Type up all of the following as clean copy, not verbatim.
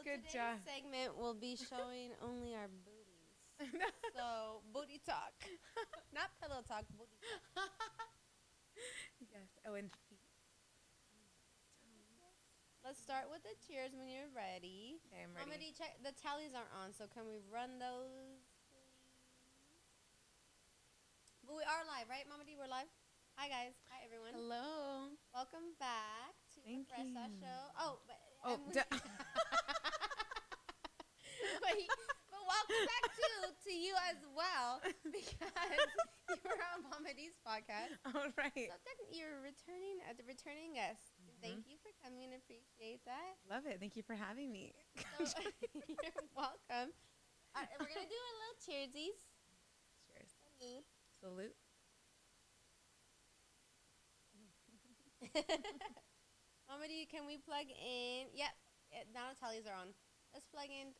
Good today's job. segment will be showing only our booties. So, booty talk. Not pillow talk, booty talk. Yes. Oh, and feet. Let's start with the cheers when you're ready. Okay, I'm Mama ready. D, check the tallies aren't on, so can we run those, please? But we are live, right, Mama D? We're live. Hi guys. Hi everyone. Hello. Welcome back to Thank the Fresa you. Show. Oh, but Oh, but welcome back to you as well because you were on Mama D's podcast. all right. So technically, you're returning as a returning guest. Thank you for coming. Appreciate that. Love it. Thank you for having me. So, you're welcome. We're gonna do a little cheersies. Cheers. Salute. Salute. Mama D, can we plug in? Yep. Now the tallies are on. Let's plug in.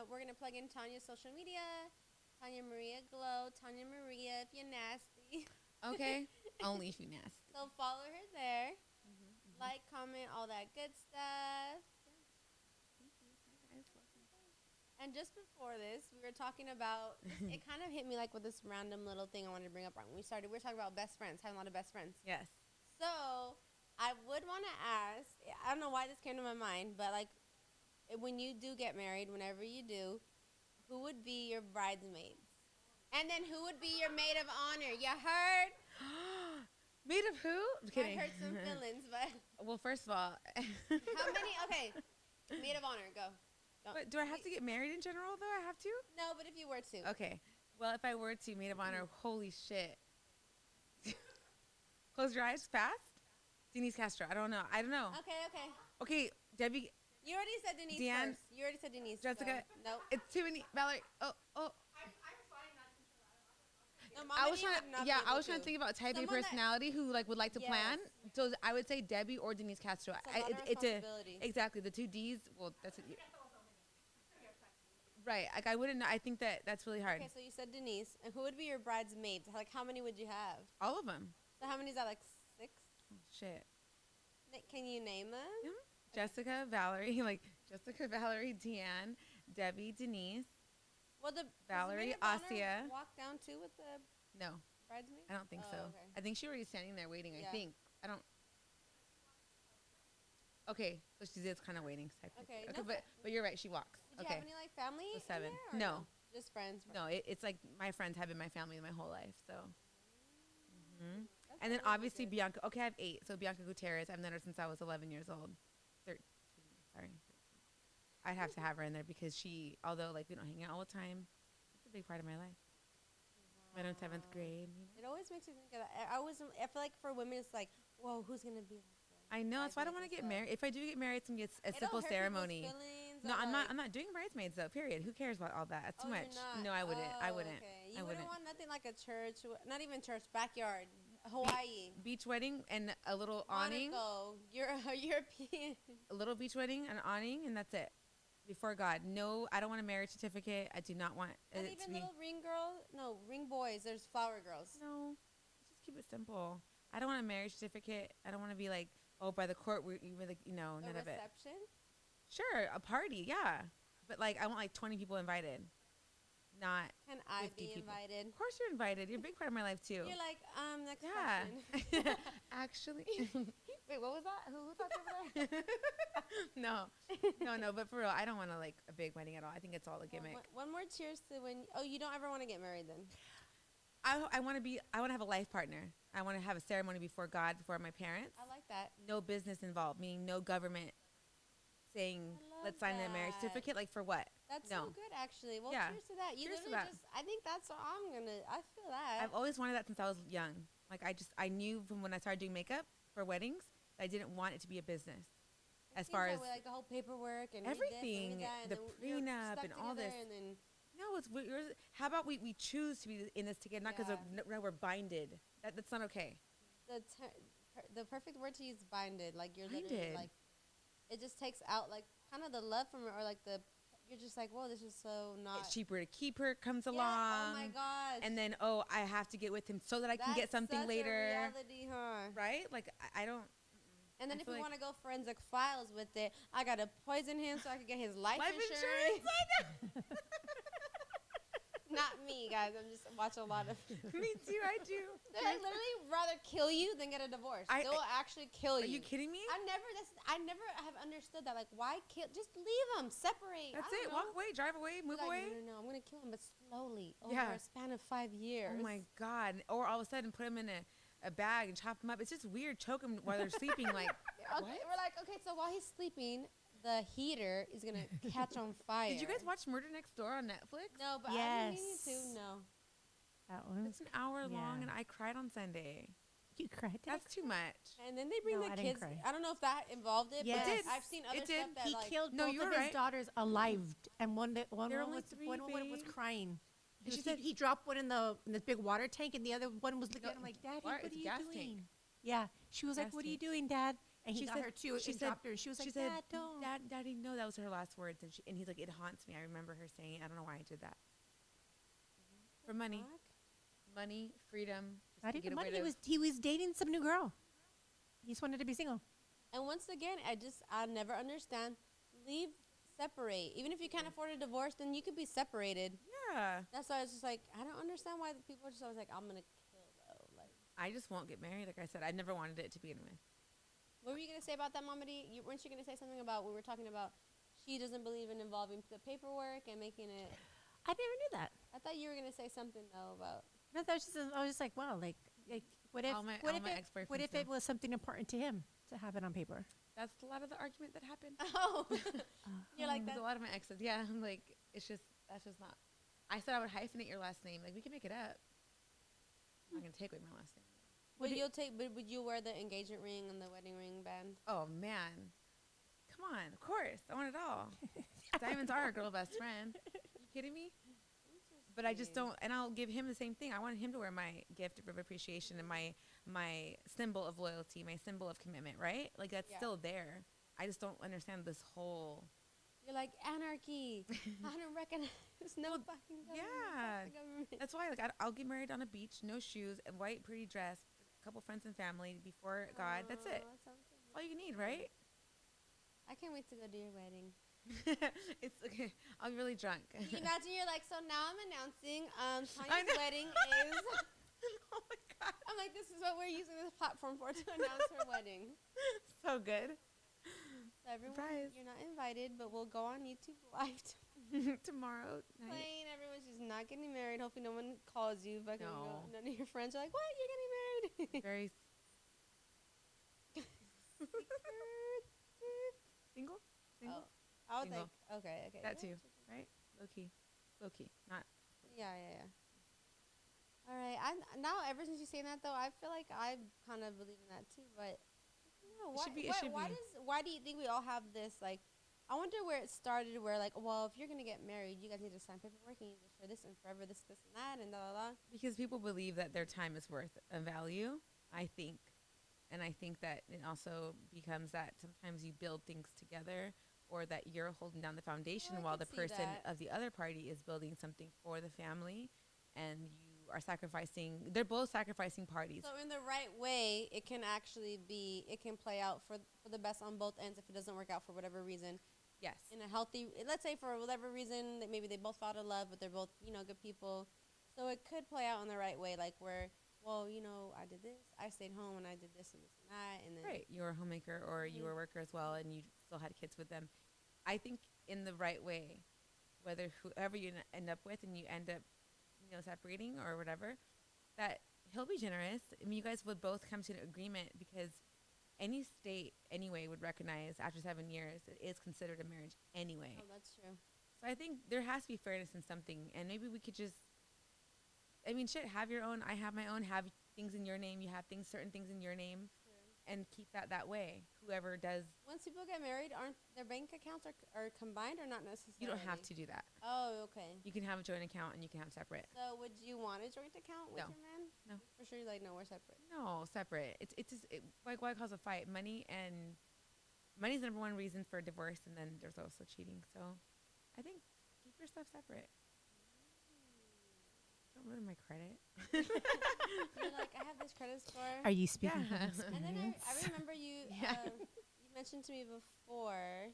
We're gonna plug in Tania's social media. Tania Maria Glow. Tania Maria, if you're nasty. Okay. Only if you nasty. So follow her there. Like, comment, all that good stuff. Thank you. Hi, guys. Welcome. And just before this, we were talking about, it kind of hit me like with this random little thing I wanted to bring up when we started. We were talking about best friends, having a lot of best friends. Yes. So I would want to ask, I don't know why this came to my mind, but like when you do get married, whenever you do, who would be your bridesmaids? And then who would be your maid of honor? You heard? Maid of who? I'm kidding. I hurt some feelings, but Well, first of all. how many? Okay, maid of honor, go. But do I have to get married in general, though? I have to? No, but if you were to. Okay. Well, if I were to, maid of honor, holy shit. Close your eyes fast. Denise Castro. I don't know. Okay. Okay, Debbie, You already said Denise Deanne, first. You already said Denise. Jessica. So, nope. It's too many. Valerie. Oh. No, Mama I was D trying would not to, be yeah, able I was trying to think about type A Someone that- personality who like would like to plan. Yes. So I would say Debbie or Denise Castro. It's a lot of It's a responsibility. exactly the two D's. Well, that's it. Right. Like I wouldn't. I think that's really hard. Okay, so you said Denise. And who would be your bridesmaids? Like, how many would you have? All of them. So how many is that, like 6? Oh, shit. Can you name them? Yeah. Jessica, Valerie, like Jessica, Valerie, Deanne, Debbie, Denise. Well, Valerie, does the maid of honor Asia. walk down too with the No, bridesmaids? I don't think Oh, so. okay. I think she already standing there waiting. Yeah. I think. I don't. Okay, so she's just kind of waiting. Okay, Okay, no, but you're right. She walks. Did you Okay. have any like family? So in 7. there, or No. Just friends. No, it's like my friends have been my family my whole life. So. That's And then really obviously good. Bianca. Okay, I have 8. So Bianca Gutierrez. I've known her since I was 11 years old. 13. Sorry. I'd have to have her in there because she, although like we don't hang out all the time, it's a big part of my life. Met her in 7th grade. You know? It always makes me think of that. I feel like for women, it's like, whoa, who's gonna be like that? I know. That's why I don't want to get married. If I do get married, it's gonna be a It'll simple hurt people's ceremony. feelings, No, or I'm like- not. I'm not doing bridesmaids though. Period. Who cares about all that? That's too Oh, you're much. not? No, I wouldn't. I Oh, wouldn't. Okay. I You wouldn't wouldn't. want nothing like a church, not even church, backyard, Hawaii. Beach wedding and a little awning. Monaco, you're a European. A little beach wedding, an awning, and that's it. Before God, no. I don't want a marriage certificate. I do not want Not it to even be. little ring girl. No, ring boys. There's flower girls. No, just keep it simple. I don't want a marriage certificate. I don't want to be like, oh, by the court, we're like, A none of it. reception. Sure, a party, yeah, but like I want like 20 people invited, not Can I 50 be people. invited? Of course, you're invited. You're a big part of my life too. You're like, next Yeah. question. Actually, wait, what was that? Who talked over there? No. But for real, I don't want to like a big wedding at all. I think it's all a gimmick. One more cheers to when. Oh, you don't ever want to get married then? I want to have a life partner. I want to have a ceremony before God, before my parents. I like that. No business involved, meaning no government saying I love let's sign the marriage that. certificate. Like for what? That's No. so good, actually. Well, Yeah. cheers to that. You Cheers to literally that. just. I think that's what I'm gonna. I feel that. I've always wanted that since I was young. Like I knew from when I started doing makeup for weddings that I didn't want it to be a business. It As seems far that as way, like the whole paperwork and read this and everything, read that, and the then you're prenup stuck and all together, this. And then no, how about we choose to be in this together, not because Yeah. we're binded. That's not okay. the perfect word to use is binded. Like you're literally Binded. like, it just takes out like kind of the love from it, or like you're just like, whoa, this is so not. It's cheaper to keep her comes Yeah, along. oh my gosh. And then I have to get with him so that I can get That's something such later. A reality, huh? Right? Like I don't. And then I if feel you like want to go forensic files with it, I got to poison him so I could get his life life insurance. insurance. Not me, guys. I'm just watch a lot of. Me too. I do. They like literally rather kill you than get a divorce. They will actually kill you. Are you kidding me? I never have understood that. Like, why kill? Just leave them, separate. That's it. Walk away, drive away, move like, away. No, I'm gonna kill him, but slowly over Yeah. a span of 5 years. Oh my God. Or all of a sudden put them in a bag and chop them up. It's just weird. Choke them while they're sleeping. Like, Okay, what? we're like, okay, so while he's sleeping, the heater is gonna catch on fire. Did you guys watch Murder Next Door on Netflix? No, but I've been meaning to. No. That one. It's an hour long, and I cried on Sunday. You cried. That's too much. And then they bring No, the I didn't kids. cry. I don't know if that involved it, Yes. but It did. I've seen other It did. stuff that He like. killed No, both you of were his right. daughters alive, and one They're only was three, one was babe. crying. And she He- said- he dropped one in this big water tank, and the other one was looking at him like, "Daddy, water- what it's are a you gas doing?" tank. Yeah, she was like, Gas "What are you tank. doing, Dad?" And he She got said- her too, she and said- dropped her. And she was like, "Dad, don't." Daddy, no, that was her last words. And he's like, it haunts me. I remember her saying it. I don't know why I did that. For money. Fuck? Money, freedom. Just Not to even get money. rid of- He was dating some new girl. He just wanted to be single. And once again, I never understand. Leave, separate. Even if you can't afford a divorce, then you could be separated. Yeah. That's why it's just like I don't understand why the people are just always like I'm gonna kill though. Like, I just won't get married. Like I said, I never wanted it to begin with. what were you gonna say about that, Mama D? Weren't you gonna say something about we were talking about? She doesn't believe in involving the paperwork and making it. I never knew that. I thought you were gonna say something though about. No, that was just. I was just like, wow, like what if All my what ex-boyfriends if it was something important to him to have it on paper? That's a lot of the argument that happened. Oh, you're like There's that. a lot of my exes. Yeah, I'm like, that's just not. I said I would hyphenate your last name. Like, we can make it up. I'm not going to take away my last name. Would you wear the engagement ring and the wedding ring band? Oh, man. Come on. Of course. I want it all. Diamonds are a girl best friend. You kidding me? But I just don't, and I'll give him the same thing. I want him to wear my gift of appreciation and my symbol of loyalty, my symbol of commitment, right? Like, that's still there. I just don't understand this whole. You're like anarchy. I don't recognize no fucking government. Yeah. fuck the government. That's why, like, I'll get married on a beach, no shoes, a white, pretty dress, a couple friends and family before God. That's it. That sounds so That's all you need, right? I can't wait to go to your wedding. It's okay. I'll be really drunk. Can you imagine you're like, so now I'm announcing I Tania's know. wedding is. Oh my God. I'm like, this is what we're using this platform for to announce her wedding. So good. So everyone, Surprise. you're not invited, but we'll go on YouTube live Tomorrow night. playing. Everyone's just not getting married. Hopefully no one calls you. But No. none of your friends are like, what? You're getting married? Very single? Single? Oh, I was Single. like, okay. That yeah, too, right? Low key. Low key. Not. Yeah. All right. Now, ever since you saying that, though, I feel like I kind of believe in that too. But no, It should be- it should be. why do you think we all have this? Like, I wonder where it started. Where like, well, if you're gonna get married, you guys need to sign paperwork and you need to share this and forever this and that and da da da. Because people believe that their time is worth a value, I think. And I think that it also becomes that sometimes you build things together or that you're holding down the foundation I while could the see person that. of the other party is building something for the family and you are sacrificing. They're both sacrificing parties. So in the right way, it can actually be. It can play out for the best on both ends. If it doesn't work out for whatever reason, Yes. in a healthy, let's say for whatever reason that maybe they both fell out of love, but they're both good people. So it could play out in the right way, like where. Well, I did this. I stayed home and I did this and this and that. And then Right. You were a homemaker or you were a worker as well and you still had kids with them. I think in the right way, whether whoever you end up with and you end up, separating or whatever, that he'll be generous. I mean, you guys would both come to an agreement because any state anyway would recognize after 7 years it is considered a marriage anyway. Oh, that's true. So I think there has to be fairness in something. And maybe we could just, have your own. I have my own. Have things in your name. You have certain things in your name. And keep that way. Whoever does. Once people get married, aren't their bank accounts are combined or not necessarily? You don't have to do that. Oh, okay. You can have a joint account and you can have separate. So would you want a joint account with No. your man? No. For sure, you're like, no, we're separate. No, separate. It's just like why cause a fight? Money's the number one reason for divorce, and then there's also cheating. So, I think keep your stuff separate. Don't ruin my credit. You're like, I have this credit score. Are you speaking Yeah. from And then experience? I remember you Yeah. you mentioned to me before.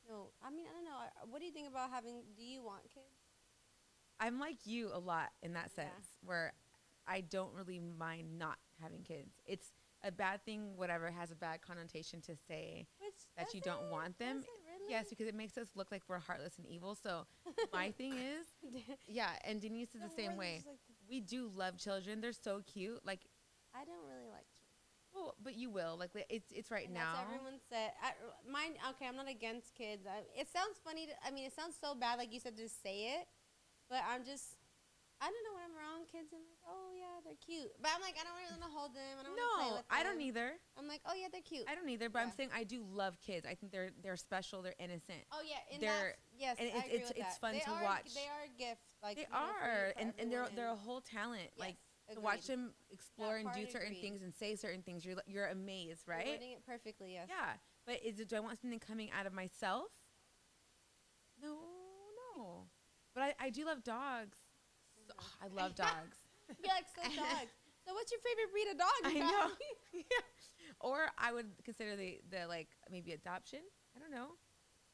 No, I mean I don't know. What do you think about having? Do you want kids? I'm like you a lot in that Yeah. sense, where I don't really mind not having kids. It's a bad thing, whatever, has a bad connotation to say Which that does you don't it? want them. Does it really? Yes, because it makes us look like we're heartless and evil. So my thing is, yeah, and Denise is No, the same we're way. just like We do love children. They're so cute. Like, I don't really like children. well, but you will. Like, it's right And now. that's what everyone said. Mine. Okay, I'm not against kids. It sounds funny. I mean, it sounds so bad, like you said, to say it. But I'm just. I don't know when I'm around kids. I'm like, oh yeah, they're cute. But I'm like, I don't really want to hold them. I don't want to play No, with them. I don't either. I'm like, oh yeah, they're cute. I don't either. But I'm Yeah. saying I do love kids. I think they're special. They're innocent. Oh yeah, and They're- yes, and I agree with it's that. fun They to are, watch. They are a gift. Like They you know, are, for and they're everyone a whole talent. Like yes, to watch agreed. them explore and part do certain agreed. things and say certain things, you're amazed, You're right? wording it perfectly. Yes. Yeah, but do I want something coming out of myself? No, no. But I do love dogs. So, I love dogs. You're like so dogs. So what's your favorite breed of dog? I you know. have? Yeah. Or I would consider the like maybe adoption. I don't know.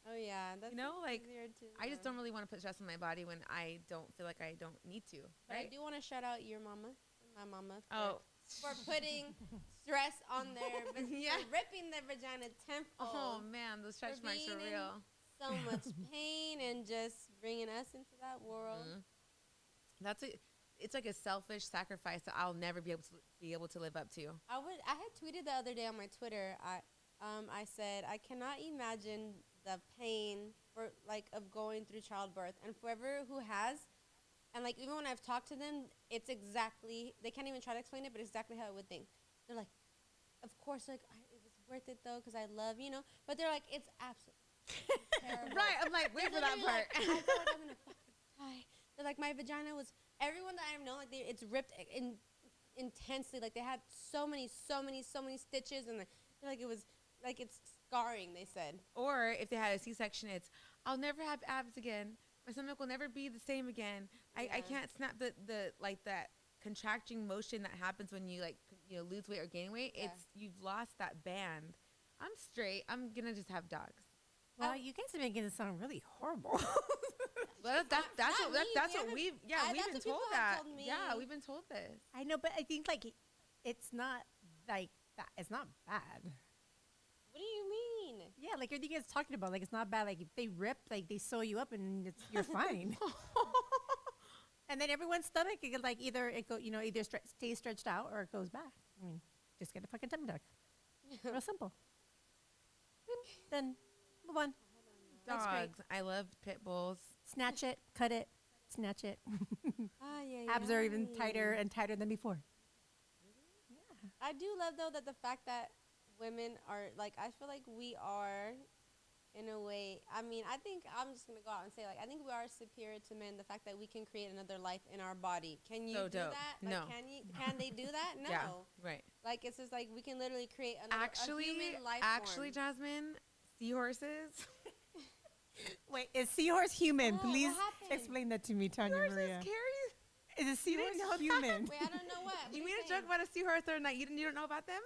Oh yeah, that's Like easier too, I just yeah. don't really want to put stress on my body when I don't feel like I don't need to. But Right? I do want to shout out your mama, my mama, Oh. for putting stress on their, Yeah. for ripping their vagina tenfold. Oh man, those stretch marks are being in real. So much pain and just bringing us into that world. Mhm. It's like a selfish sacrifice that I'll never be able to live up to. I had tweeted the other day on my Twitter. I said I cannot imagine the pain for like of going through childbirth, and whoever who has, and like even when I've talked to them, it's exactly, they can't even try to explain it, but it's exactly how I would think. They're like, of course, like it was worth it though, because I love, but they're like, it's absolutely terrible. Right, I'm like, wait for that Literally, part. like, I feel like I'm gonna fucking die. They're like, my vagina was, everyone that I've known, like it's ripped intensely. Like they had so many stitches, and they're like, it was like it's scarring. They said. Or if they had a C-section, it's I'll never have abs again. My stomach will never be the same again. I Yeah. can't snap the like that contracting motion that happens when you lose weight or gain weight. Yeah. It's you've lost that band. I'm straight. I'm gonna just have dogs. Well, you guys are making it sound really horrible. Well, that's not me. that's We what haven't- we've that's been what told people that. have told me. Yeah, we've been told this. I know, but I think like it's not like that. It's not bad. What do you mean? Yeah, like everything you guys talking about, like it's not bad. Like if they rip, like they sew you up and you're fine. And then everyone's stomach, it could, like either stays stretched out or it goes back. I mean, just get a fucking tummy tuck. Real simple. Then move on. That's great. Dogs. I love pit bulls. Snatch it, cut it, snatch it. Yeah. Abs are even tighter and tighter than before. I do love though that the fact that women are like, I feel like we are, in a way. I mean, I think I'm just gonna go out and say, like, I think we are superior to men. The fact that we can create another life in our body. Can you So do dope. that? No. Can they do that? No. Yeah, right. Like it's just like we can literally create another a human life Actually, form. Jasmine, seahorses. Wait, is seahorse human? Oh, what Please happened? explain that to me, Tanya Seahorses Maria. carry. Is a seahorse know that? human? Wait, I don't know what. You mean a joke about a seahorse or not? You don't know about them?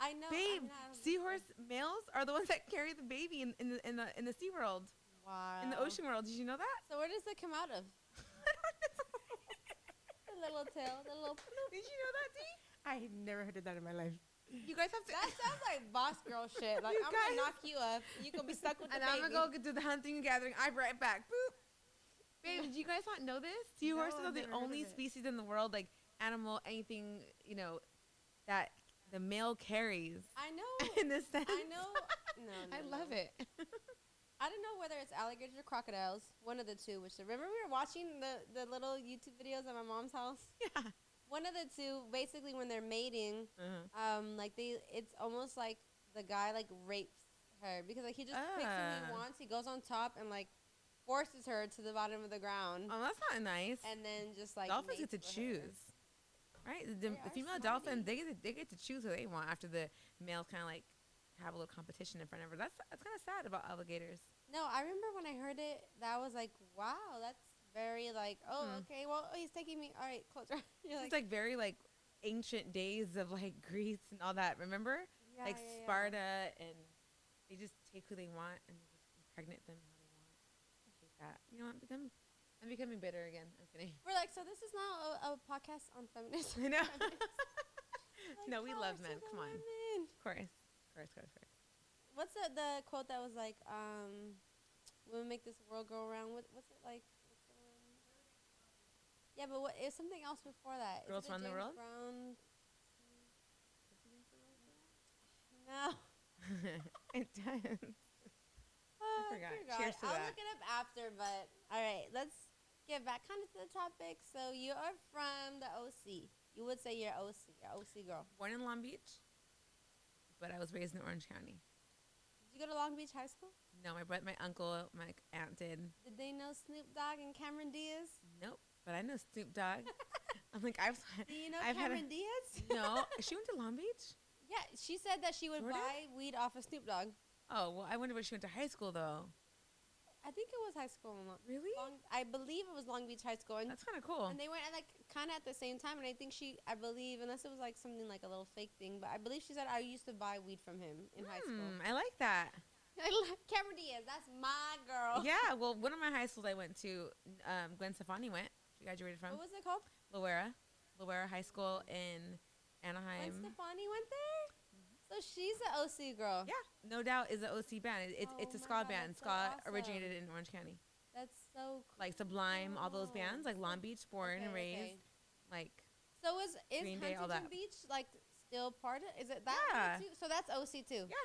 I know, Babe, I don't- seahorse males are the ones that carry the baby in the sea world, Wow. in the ocean world. Did you know that? So where does it come out of? The little tail, the little. Did you know that, Dee? I never heard of that in my life. You guys have to. That sounds like boss girl shit. Like You I'm guys- gonna knock you up. You can be stuck with the and baby. I'm gonna go do the hunting and gathering. I'm right back. Boop. Babe, did you guys not know this? Seahorses No, are the I've never heard only of it. species in the world, like animal, anything, that the male carries I know. in this sense. I know. No, I love it. I don't know whether it's alligators or crocodiles. One of the two. Which remember we were watching the little YouTube videos at my mom's house. Yeah. One of the two, basically when they're mating, Uh-huh. like it's almost like the guy like rapes her because like he just picks who he Ah. wants. He goes on top and like forces her to the bottom of the ground, Oh, that's not nice. and then just like Dolphins get to mates with her. choose, right? The They are female smarty. dolphins, they get to choose who they want after the males kind of like have a little competition in front of her. That's kind of sad about alligators. No, I remember when I heard it, that was like, wow, that's very like, oh, Mhm. okay, well, oh, he's taking me. All right, close your eyes. You're It's like very like ancient days of like Greece and all that. Remember, yeah, like yeah, yeah. Sparta, and they just take who they want and they just impregnate them how they want. I hate that. You know, I'm becoming bitter again. I'm kidding. We're like, so this is not a podcast on feminism. I know. Like, No, we power love to men. the Come on. women. Of course. Of course. Of course. Of course. What's the quote that was like, we'll make this world go around? What's it like? What's the one? Yeah, but what is something else before that? Girls Is it Run the James World? Brown? No. It does. I forgot. forgot. Cheers to I'll that. look it up after, but all right, let's get back kind of to the topic. So you are from the OC. You would say you're OC girl. Born in Long Beach, but I was raised in Orange County. Did you go to Long Beach High School? No, my uncle, my aunt did. Did they know Snoop Dogg and Cameron Diaz? Nope, but I know Snoop Dogg. I'm like, Do you know I've had Cameron Diaz? no. She went to Long Beach. Yeah, she said that she would Jordan? buy weed off of Snoop Dogg. Oh well, I wonder where she went to high school though. I think it was high school. Really? I believe it was Long Beach High School. And That's kind of cool. And they went at like kind of at the same time, and I think I believe, unless it was like something like a little fake thing, but I believe she said I used to buy weed from him in high school. I like that. Cameron Diaz, that's my girl. Yeah. Well, one of my high schools I went to, Gwen Stefani went. She graduated from What was it called? Loera High School in Anaheim. When Stefani went there? So she's an OC girl. Yeah, no doubt is an OC band. It's a Oh my ska God, band. that's so Ska awesome. originated in Orange County. That's so cool. Like Sublime, all those bands, like Long Beach, born and raised. Okay. Like So is Green Day, all Huntington that. Beach like still part of? Is it that Yeah. one too? So that's OC too. Yeah.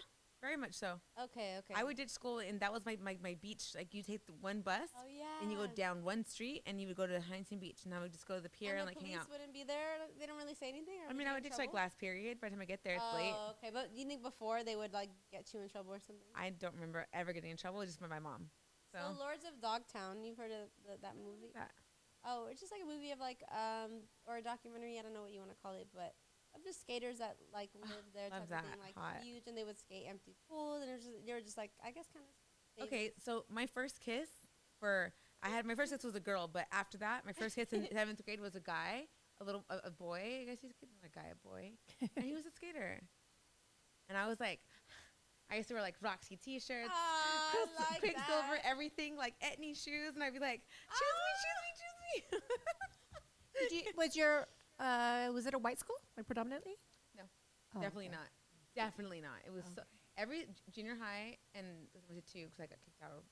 very much so. Okay. I would ditch school, and that was my beach. Like you take the one bus, Oh yeah. and you go down one street, and you would go to Huntington Beach, and I would just go to the pier and the like police hang out. wouldn't be there. They don't really say anything. Or I mean, I would ditch like last period. By the time I get there, it's late. Oh, okay. But you think before they would like get you in trouble or something? I don't remember ever getting in trouble, just by my mom. So, So Lords of Dogtown, you've heard of that movie? that. Oh, it's just like a movie of like or a documentary. I don't know what you want to call it, but of just skaters that like live there Love type of that. thing, like Hot. huge, and they would skate empty pools, and they were just like I guess kind of. Okay, so my first kiss my first kiss was a girl, but after that, my first kiss in 7th grade was a guy, a boy. I guess he's not a guy, a boy, and he was a skater. And I was like, I used to wear like Roxy T-shirts, I like Quicksilver, that. everything, like Etnies shoes, and I'd be like, choose me. Was it a white school, like predominantly? No. Oh, Definitely okay. not. Definitely not. It was Okay. every junior high and it was a 2 because I got kicked out.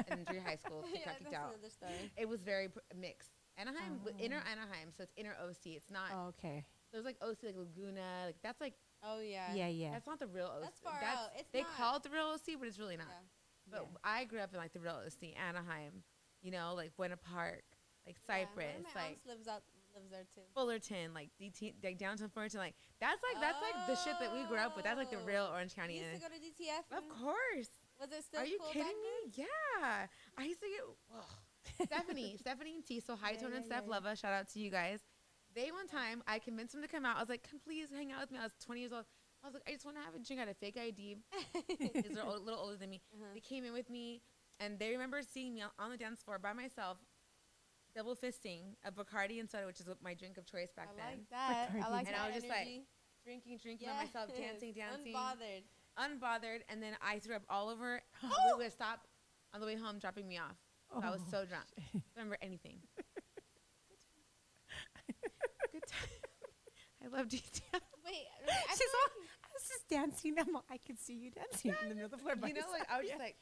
And junior high school, Yeah, got kicked that's out. another story. It was very mixed. Anaheim, inner Oh. Anaheim, so it's inner OC. It's not. Oh, okay. There's like OC, like Laguna, like that's like Oh yeah. Yeah. that's not the real OC. That's far out. It's they not. call it the real OC, but it's really not. Yeah. But Yeah. I grew up in like the real OC, Anaheim. You know, like Buena Park, like Yeah, one Cypress, of my like aunts lives there too. Fullerton, like DT, like downtown Fullerton. Like that's like the shit that we grew up with. That's like the real Orange County. You used to go to DTF. Of and course. Was it still Are you cool kidding back me? then? Yeah. I used to get Stephanie and T. So hi, Yeah, Tone and yeah, Steph yeah. Leva. Shout out to you guys. They one time I convinced them to come out. I was like, come please hang out with me. I was 20 years old. I was like, I just want to have a drink. I had a fake ID. These are a little older than me. Uh-huh. They came in with me, and they remember seeing me on the dance floor by myself, double fisting a Bacardi and soda, which is my drink of choice back I then. like that. I Bacardi. like And that I was just like, energy. Drinking by myself, dancing, Unbothered. unbothered, and then I threw up all over. We would stop on the way home, dropping me off. So I was so drunk. Don't remember anything. Good time. I love detail. Wait, I She's feel all, I was just dancing. I could see you dancing in the middle of the floor. by You know, like I was just like,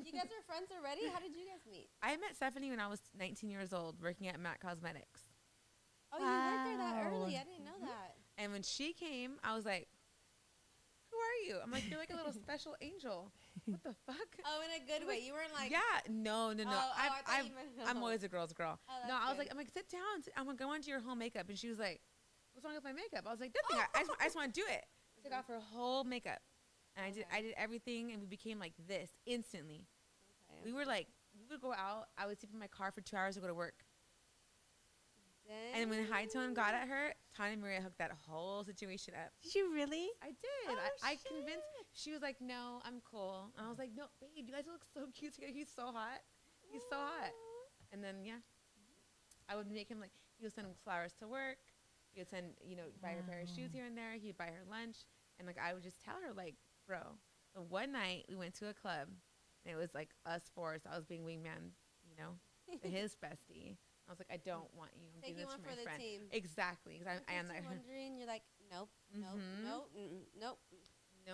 you guys are friends already? How did you guys meet? I met Stephanie when I was 19 years old, working at Mac Cosmetics. Oh, you worked there that Wow. early. I didn't know that. And when she came, I was like, "Who are you?" I'm like, "You're like a little special angel." What the fuck? Oh, in a good way. You weren't like. Yeah, no. Oh, I thought you meant- I'm always a girl's girl. Oh, No, that's I was good. like, sit down. I'm gonna go into your whole makeup, and she was like, "What's wrong with my makeup?" I was like, "Nothing. I just want to do it." Took off her whole makeup, and Okay. I did everything, and we became like this instantly. Okay. We would go out. I would sleep in my car for 2 hours to go to work, and And when High Tone got at her, Tanya Maria hooked that whole situation up. Did you really? I did. Oh, I convinced. shit. She was like, "No, I'm cool." And I was like, "No, babe, you guys look so cute together. He's so hot. He's so hot." And then yeah, I would make him like he would send flowers to work. He would send buy her a pair of shoes here and there. He'd buy her lunch, and like I would just tell her like, "Bro." So one night we went to a club, and it was like us four. So I was being wingman, to his bestie. I was like, I don't want you. I'm Taking doing this one for my for the friend. team. Exactly, because I am that. You're wondering, you're like, nope, nope, Mhm. nope, nope. No,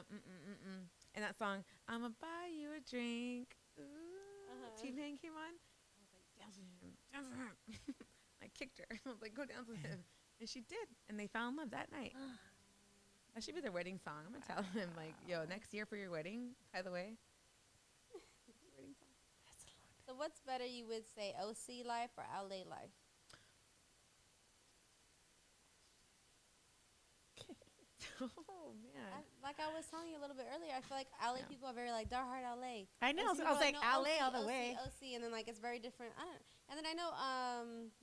and that song, I'ma buy you a drink. Ooh, T-Pain came on. I was like, dance with him, dance with him. I kicked her. I was like, go dance with him, and she did, and they fell in love that night. That should be their wedding song. I'm gonna tell him like, yo, next year for your wedding. By the way, wedding song. So what's better, you would say, OC life or LA life? Oh man. Like I was telling you a little bit earlier, I feel like LA people are very like diehard LA. I know. OC So I was people are, like, no, LA all the OC, way. OC, and then like it's very different. I don't. And then I know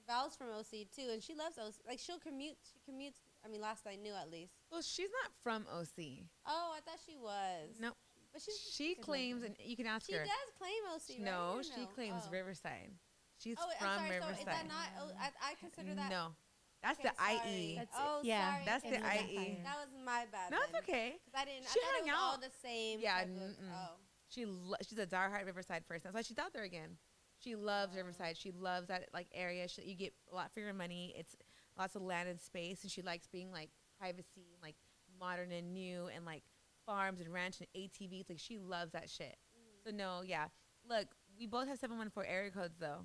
Val's from OC too, and she loves OC. Like she'll commute. She commutes. I mean, last I knew at least. Well, she's not from OC. Oh, I thought she was. No, but she she claims, and you can ask she her. does claim OC, right? No, Or she claims Oh. Riverside. She's Oh, from I'm sorry. Riverside. So is that not? I consider that. No, that's Okay, the IE. sorry. That's Oh, yeah, sorry. That's the in IE. Empire. That was my bad. No, it's then. okay. 'Cause I didn't. She I thought hung it was all out. the same. Yeah, type of, oh. She's a diehard Riverside person. That's why she's out there again. She loves Riverside. She loves that like area. You get a lot for your money. It's lots of land and space, and she likes being like privacy, and, like modern and new, and like farms and ranch and ATVs. Like she loves that shit. So no, yeah. Look, we both have 714 area codes though.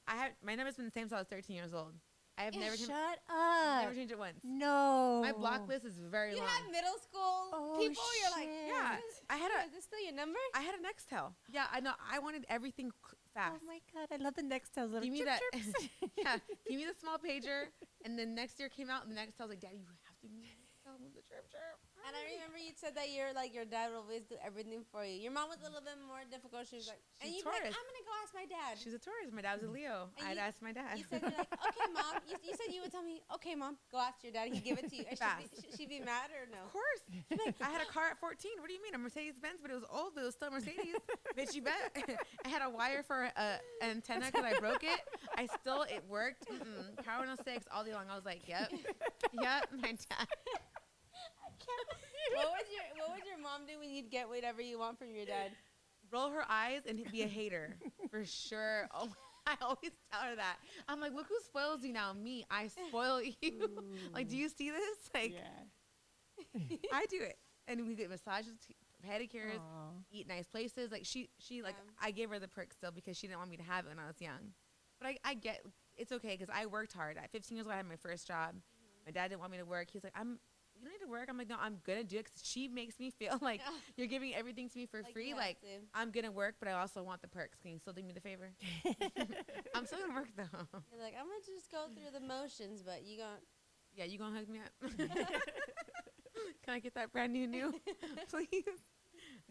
I have my number's been the same since I was 13 years old. I have never changed. Shut up. Never changed it once. No. My block list is very You long. had middle school Oh, people. You're like, Yeah, I had is this still your number? I had a Nextel. Yeah, I know. I wanted everything fast. Oh my god, I love the Nextels. Little Give me chirp that. chirps. Yeah, give me the small pager. And then next year came out, and the next I was like, Daddy, you have to give me the Nextel with the chirp chirp. And I remember you said that your dad would always do everything for you. Your mom was a little bit more difficult. She was like, and She's you'd be like, Taurus. I'm gonna go ask my dad. She's a Taurus. My dad was a Leo. And I'd you- ask my dad. You said you're like, okay, mom. You said you would tell me, okay, mom, go ask your dad. He'd give it to you. And Fast. she'd be mad or no? Of course. I had a car at 14. What do you mean? A Mercedes Benz, but it was old, but it was still Mercedes. Bitch, you bet. I had a wire for an antenna because I broke it. It worked. Power 106 all day long. I was like, yep. Yep, my dad. What would your mom do when you'd get whatever you want from your dad? Roll her eyes and be a hater for sure. Oh, I always tell her that. I'm like, look who spoils you now. Me, I spoil you. Like, do you see this? Like, I do it, and we get massages, pedicures, eat nice places. Like she like I gave her the perk still because she didn't want me to have it when I was young. But I get it's okay because I worked hard. At 15 years old, I had my first job. My dad didn't want me to work. He's like, you don't need to work. I'm like, no, I'm gonna do it because she makes me feel like you're giving everything to me for free. Like I'm gonna work, but I also want the perks. Can you still do me the favor? I'm still gonna work though. You're like, I'm gonna just go through the motions, but you gonna. Yeah, you gonna hook me up? Can I get that brand new, please?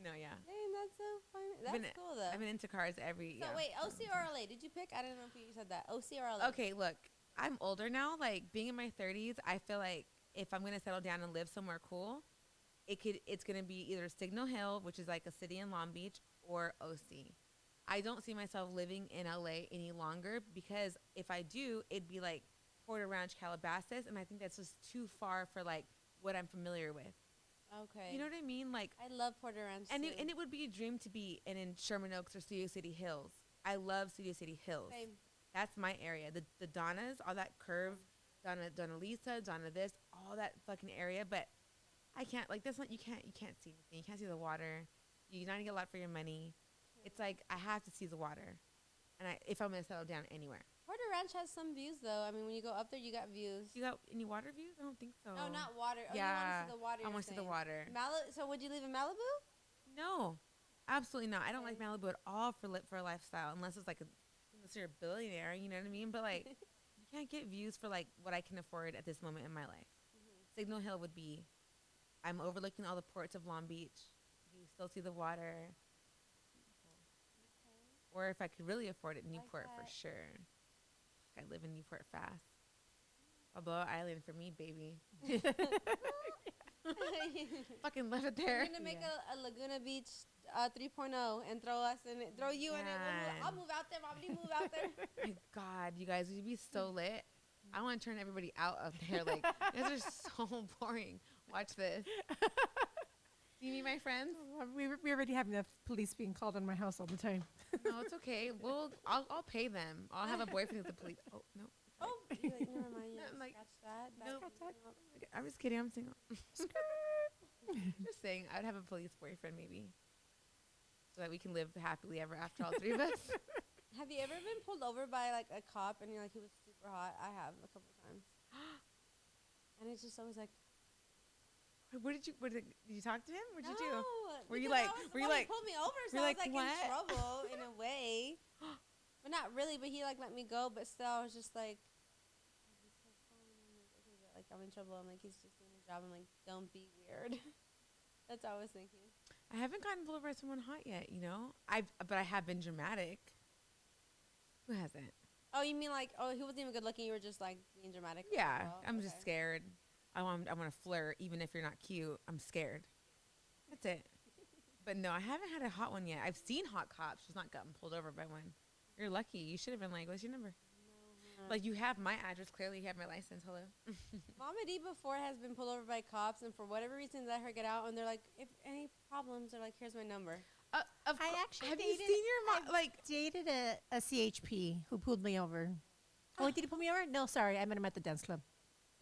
No, yeah. Dang, that's so funny. That's cool though. I've been into cars every. So yeah. wait, OC or LA? Did you pick? I don't know if you said that. OC or LA? Okay, look, I'm older now. Like being in my 30s, I feel like if I'm gonna settle down and live somewhere cool, it's gonna be either Signal Hill, which is like a city in Long Beach, or OC. I don't see myself living in LA any longer because if I do, it'd be like Porter Ranch, Calabasas, and I think that's just too far for like what I'm familiar with. Okay. You know what I mean? Like I love Porter Ranch. and too. it would be a dream to be in Sherman Oaks or Studio City Hills. I love Studio City Hills. Same. That's my area. The Donnas, all that curve, Donna Lisa, Donna this, all that fucking area. But I can't like that's not you can't see anything. You can't see the water. You're not gonna get a lot for your money. It's like I have to see the water, and if I'm gonna settle down anywhere. Porter Ranch has some views though. I mean, when you go up there, you got views. You got any water views? I don't think so. No, not water. Oh, Yeah, you want to see the water. I want to see the water. So would you live in Malibu? No, absolutely not. I don't like Malibu at all for a lifestyle unless it's like unless you're a billionaire. You know what I mean? But like, you can't get views for like what I can afford at this moment in my life. Signal Hill would be. I'm overlooking all the ports of Long Beach. You still see the water. Or if I could really afford it, Newport for sure. I live in Newport fast. A blowout island for me, baby. Fucking left it We're there. gonna make Yeah. a Laguna Beach 3.0 and throw us in it, throw you in it. I'll God. move out there, Mommy. Move out there. My God, you guys would be so lit. I want to turn everybody out up there. Like, you guys are so boring. Watch this. Do you need my friends? We already have enough police being called on my house all the time. No, it's okay. I'll pay them. I'll have a boyfriend with the police. Oh no. Oh, you're like, never mind. No, Yeah, I'm like, scratch that. nope. Scratch that. Okay, I'm just kidding. I'm single. Just saying, I'd have a police boyfriend maybe, so that we can live happily ever after, all three of us. Have you ever been pulled over by like a cop and you're like, he was super hot? I have a couple times. And it's just always like, What did you talk to him? What'd you do? no, Were you because like- I was the were you one who like- pulled me over, so were you I was like, like "What?" in trouble in a way, but not really. But he like let me go, but still I was just like, "Oh, he's so fine." I'm like, okay, but like I'm in trouble. I'm like, he's just doing his job. I'm like, don't be weird. That's what I was thinking. I haven't gotten pulled over by someone hot yet. You know, but I have been dramatic. Who hasn't? Oh, you mean like, oh, he wasn't even good looking. You were just like being dramatic. Yeah, Oh, I'm just okay. scared. I want to flirt, even if you're not cute. I'm scared. That's it. But no, I haven't had a hot one yet. I've seen hot cops, just not gotten pulled over by one. You're lucky. You should have been like, "What's your number?" No, Like, you have my address. Clearly, you have my license. Hello. Mama D before has been pulled over by cops, and for whatever reason, let her get out, and they're like, if any problems, they're like, here's my number. Of I cour- actually have you dated- seen your mom? Like, Dated a CHP who pulled me over. Oh, wait, did he pull me over? No, sorry. I met him at the dance club.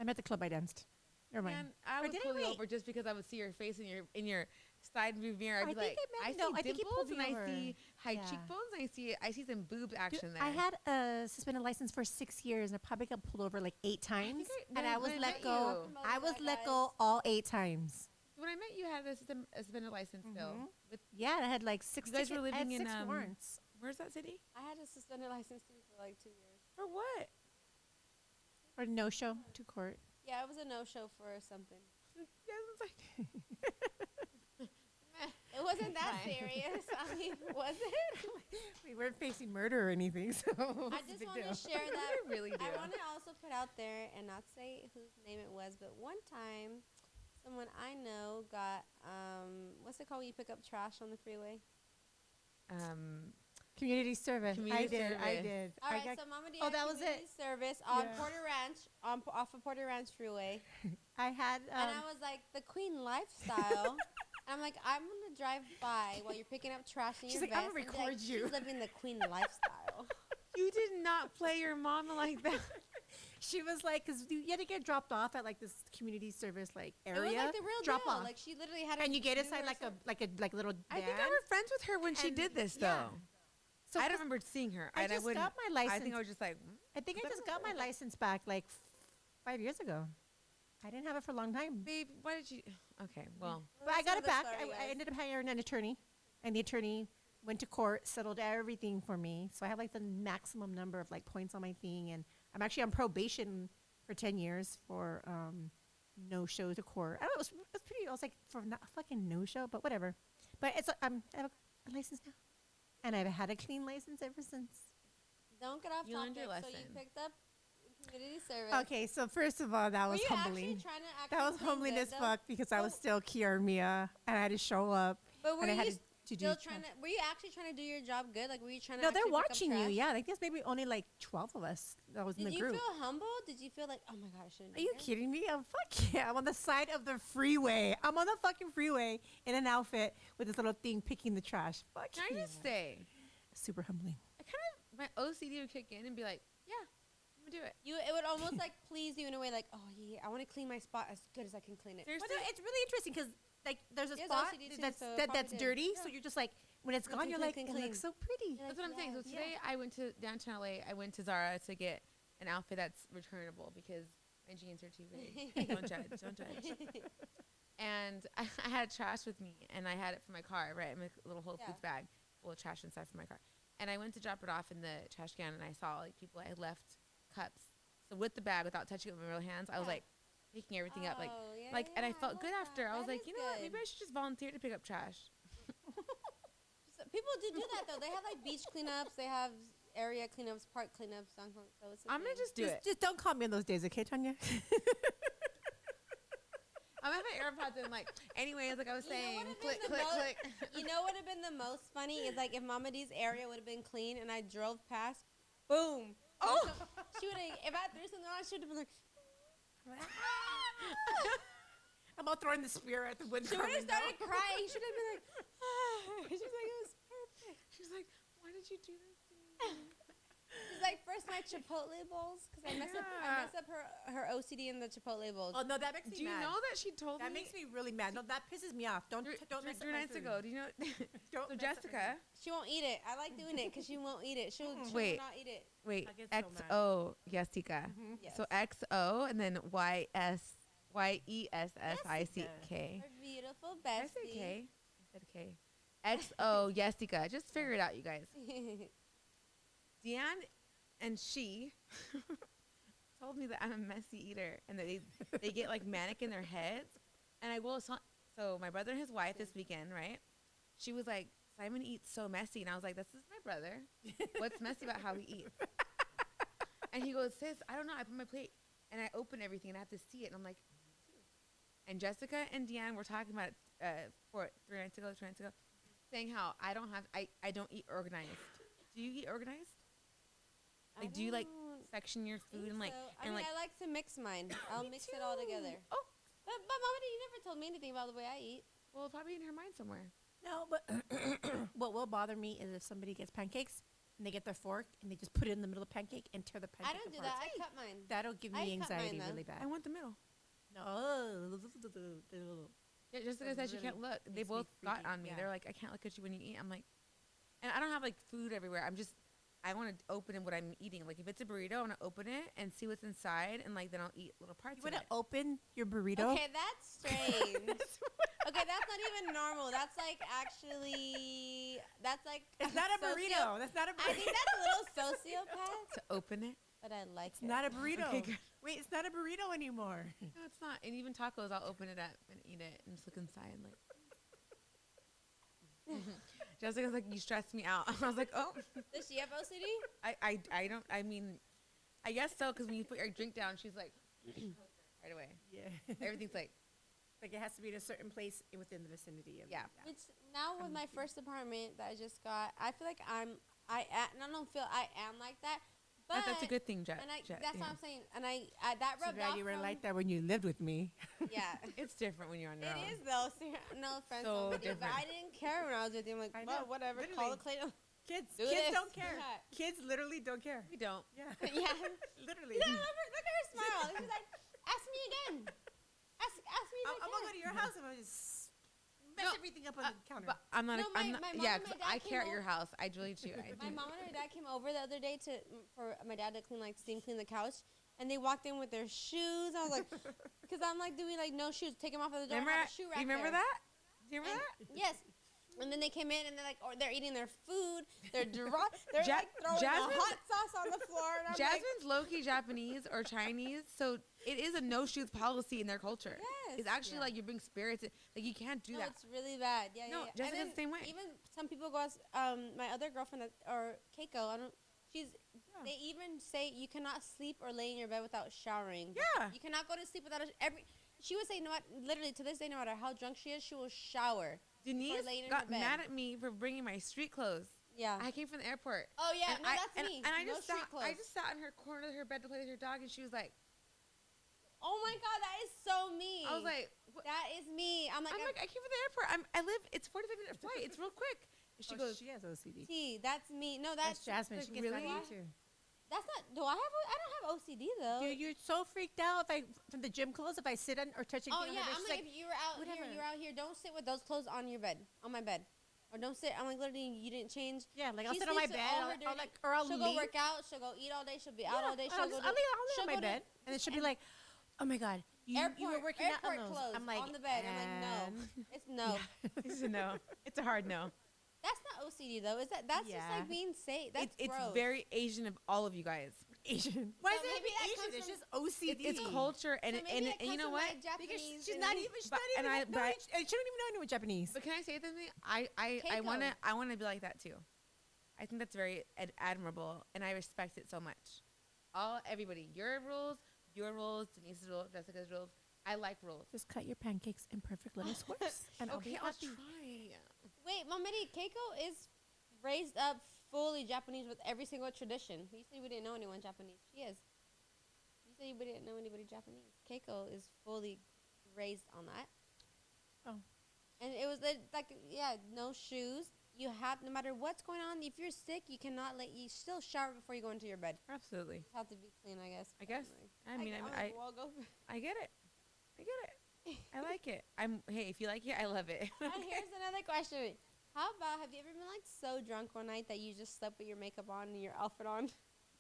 I met the club I danced. Never mind. man, I Or would did I pull you wait? over just because I would see your face in your side view mirror. I'd I be think like, I I met- no, see I think he dimples pulled and me I over. see high Yeah. cheekbones. And I see some boobs action there. I had a suspended license for 6 years, and I probably got pulled over like 8 times, and I was when I let met go. you. I was Promote let that, go guys. all 8 times. When I met you, had a suspended license still. Mhm. With Yeah, I had like 6. You guys were tickets- I had living in, 6 warrants. where's that city? I had a suspended license too for like 2 years. For what? Or no show to court. Yeah, it was a no-show for something. Yeah, it's like, It wasn't that Fine. serious. I mean, was it? We weren't facing murder or anything, so I what's the just big want deal? to share that. I really do. I want to also put out there and not say whose name it was, but one time, someone I know got what's it called when you pick up trash on the freeway? Community service. Community I service. did. All I right, got- so Mama D oh, had that was community it. service on Yeah. Porter Ranch, off of Porter Ranch Freeway, I had. and I was like, the Queen lifestyle. I'm like, I'm gonna drive by while you're picking up trash in She's your like, "I'm vest. gonna and be like, record you." She's living the Queen lifestyle. You did not play your mama like that. she was like, because you had to get dropped off at like this community service like It was area. like the real drop deal. off. Like she literally had. And you get do inside her like a ser- like a little. I think I van. was friends with her when she And- did this, though. yeah. So I first- don't remember seeing her. I and just wouldn't. got my license. I think I was just like, I think I But just I got my don't know. license back like 5 years ago. I didn't have it for a long time. babe, why did you? Okay, well, But I that's got it another back. story, I guys. ended up hiring an attorney, and the attorney went to court, settled everything for me. So I have like the maximum number of like points on my thing, and I'm actually on probation for 10 years for no show to court. I don't know, it was pretty. I was like for not a fucking no show, but whatever. But it's I have a license now, and I've had a clean license ever since. Don't get off You learned topic. your So you lesson. picked up community service. Okay, so first of all, that Were was you humbling. actually trying to act That was clean humbling good, as though? fuck because I was Well- still Kiarmia and I had to show up But were and I had you to do still tra- trying to? Were you actually trying to do your job good? Like, were you trying to? No, they're actually pick up watching you. trash? Yeah, like there's maybe only like 12 of us that was in Did the you group. feel humble? Did you feel like, oh my god, I shouldn't? Are you kidding me? Oh, fuck yeah. I'm on the side of the freeway. I'm on the fucking freeway in an outfit with this little thing picking the trash. Fuck can I yeah. just say, Super humbling. I kind of my OCD would kick in and be like, yeah, I'm gonna do it. It would almost like please you in a way, like, oh yeah, I want to clean my spot as good as I can clean it. Seriously, Well, no, it's really interesting because like there's a There's spot OCD too, that's so it that's probably did. dirty, Yeah. so you're just like when it's Clean, gone, clean, you're clean, like clean, it clean. looks so pretty. You're that's what I'm saying. So yes. today I went to downtown LA. I went to Zara to get an outfit that's returnable because my jeans are too big. Don't judge. Don't judge. And I had trash with me, and I had it for my car, right? My little Whole Yeah. Foods bag full of trash inside for my car. And I went to drop it off in the trash can, and I saw like people I had left cups. So with the bag, without touching it with my real hands, I was Yeah. like picking everything up, Oh, yeah, and I yeah, felt love good that. after. I was That like, is you know what? good. Maybe I should just volunteer to pick up trash. So people do that though. They have like beach cleanups. They have area cleanups, park cleanups. So it's a I'm gonna thing. just do it. Just don't call me on those days, okay, Tanya? I'm gonna have my AirPods in. Like, anyways, like I was You know saying, what click, have been click, the click. You know what would have been the most funny is like if Mama D's area would have been clean and I drove past, boom. Oh. She would have. If I threw something on, she would have been like. I'm all throwing the spear at the wood. She would have started crying. She would have been like, she's like, it was perfect. She's like, why did you do this to me? She's like, first my Chipotle bowls because I mess up her OCD in the Chipotle bowls. Oh no, that makes me Do you mad. know that she told That me? makes me really mad. No, that pisses me off. Don't mess up 3 my nights food. ago. Do you know? Don't So mess up my Jessica, She won't eat it. I like doing it because she won't eat it. She will Wait. not eat it. wait, I get so mad. XO, Jessica. Yes. So XO and then YESSICK. Her beautiful I said bestie. K. I said K. XO, Jessica. Just figure it out, you guys. Deanne and she told me that I'm a messy eater and that they get like manic in their heads. And I will. So my brother and his wife this weekend, right? She was like, Simon eats so messy. And I was like, this is my brother. What's messy about how he eats? And he goes, sis, I don't know. I put my plate and I open everything and I have to see it. And I'm like, and Jessica and Deanne were talking about it 3 nights ago, saying how I don't eat organized. Do you eat organized? Like, do you like section your food and like, I mean, I like to mix mine. I'll mix it all together. Oh, But Mama, you never told me anything about the way I eat. well, probably in her mind somewhere. No, but what will bother me is if somebody gets pancakes and they get their fork and they just put it in the middle of the pancake and tear the pancake I don't do apart. that. I cut mine. That'll give I me cut mine, anxiety though. really bad. I want the middle. No. Yeah, Jessica said she really can't look. They makes me both got freaky, on me. yeah. They're like, I can't look at you when you eat. I'm like, and I don't have like food everywhere. I want to open what I'm eating. Like if it's a burrito, I want to open it and see what's inside, and like then I'll eat little parts You of want it. to open your burrito? Okay, that's strange. Okay, that's not even normal. That's like actually, that's like. It's not a burrito. That's not a I burrito. think that's a little sociopath, To open it. but I like It's it. not a burrito. Okay, good. Wait, it's not a burrito anymore. No, it's not. And even tacos, I'll open it up and eat it and just look inside like. Jessica's like, you stressed me out. I was like, oh. Does she have OCD? I don't. I mean, I guess so because when you put your drink down, she's like, right away. Yeah. Everything's like, Like it has to be in a certain place within the vicinity of. Yeah. Which now with my first apartment that I just got, I feel like I don't feel I am like that. But that's a good thing, Jet. and Jet, that's yeah. what I'm saying. And I that Too rubbed bad off. you were from- like that when you lived with me. Yeah. It's different when you're on your It own. is though. No offense, So but different. I didn't care when I was with you. I'm like, I well, know, whatever. Call literally. the Clayton. Kids Do this. don't care. Yeah. Kids literally don't care. We don't. Yeah. Yeah. Literally. Yeah, look at her smile. She's like, ask me again. Ask me I'm again. gonna go to your house and I'm gonna just mess No, everything up on the counter. But I'm not. No, I'm my not. mom Yeah, and 'cause my dad I care at came your house. I really do. I My do. mom and her dad came over the other day for my dad to steam clean the couch, and they walked in with their shoes. I was like, because I'm like, do we like no shoes? Take them off of the door. Remember? Have a shoe rack You remember there. that? Do you remember And- that? Yes. And then they came in and they're like, or they're eating their food. They're they're like throwing Jasmine- the hot sauce on the floor. And I'm Jasmine's low-key Japanese or Chinese, so it is a no shoes policy in their culture. Yes. It's actually Yeah. like you bring spirits. Like you can't do no, that. it's really bad. Yeah, No, yeah. Jessica's And the same way. Even some people go as my other girlfriend or Keiko. I don't. They even say you cannot sleep or lay in your bed without showering. Yeah. You cannot go to sleep without She would say, no, literally to this day, no matter how drunk she is, she will shower. Denise laying in got her bed. mad at me for bringing my street clothes. Yeah. I came from the airport. Oh yeah, and no, that's and, me. And I No just street sat. clothes. I just sat in her corner of her bed to play with her dog, and she was like, Oh my god, that is so me. I was like, what? that is me. I'm like, I came from the airport. I live. It's 45-minute flight. It's real quick. And she goes, she has OCD. T, that's me. No, That's that's Jasmine. like, She gets really? mad at you too. that's not. Do I have? I don't have OCD though. You're so freaked out if from the gym clothes if I sit on or touch Oh anything yeah, on her bed. I'm She's like, if you were out whatever. here, you're out here. Don't sit with those clothes on your bed, on my bed, or don't sit. I'm like, literally, you didn't change. yeah, like I'll She sit on my sleeps with bed. all her I'll dirty- like, or I'll She'll leave. go work out. She'll go eat all day. She'll be out all day. I'll She'll go. leave she'll on my go to- bed, and then she'll be like, "Oh my god, you were Airport- working out on airport those." clothes I'm like, on the bed. I'm like, no, it's no. "It's a no. It's a hard no." That's not OCD though. Is that? That's just Yeah. like being safe. That's It's gross. very Asian of all of you guys. Asian. Why So is maybe it that Asian? comes It's from- just OCD. It's culture, and So it- maybe and, it and you comes know from what? my Because Japanese she's and not me. even. She's But- not even. and I- no, but I- she don't even know any Japanese. But can I say something? I Keiko. wanna be like that too. I think that's very admirable, and I respect it so much. Everybody, your rules, Denise's rules, Jessica's rules. I like rules. Just cut your pancakes in perfect little squares, and I'll be Okay, I'll happy. try. Wait, Mommy, Keiko is raised up fully Japanese with every single tradition. You said we didn't know anyone Japanese. She is. You said we didn't know anybody Japanese. Keiko is fully raised on that. Oh. And it was no shoes. You have, no matter what's going on, if you're sick, you cannot you still shower before you go into your bed. Absolutely. You have to be clean, I guess. I guess. I mean, I get it. I get it. I like it. Hey, if you like it, I love it. Here's another question. How about, have you ever been like so drunk one night that you just slept with your makeup on and your outfit on?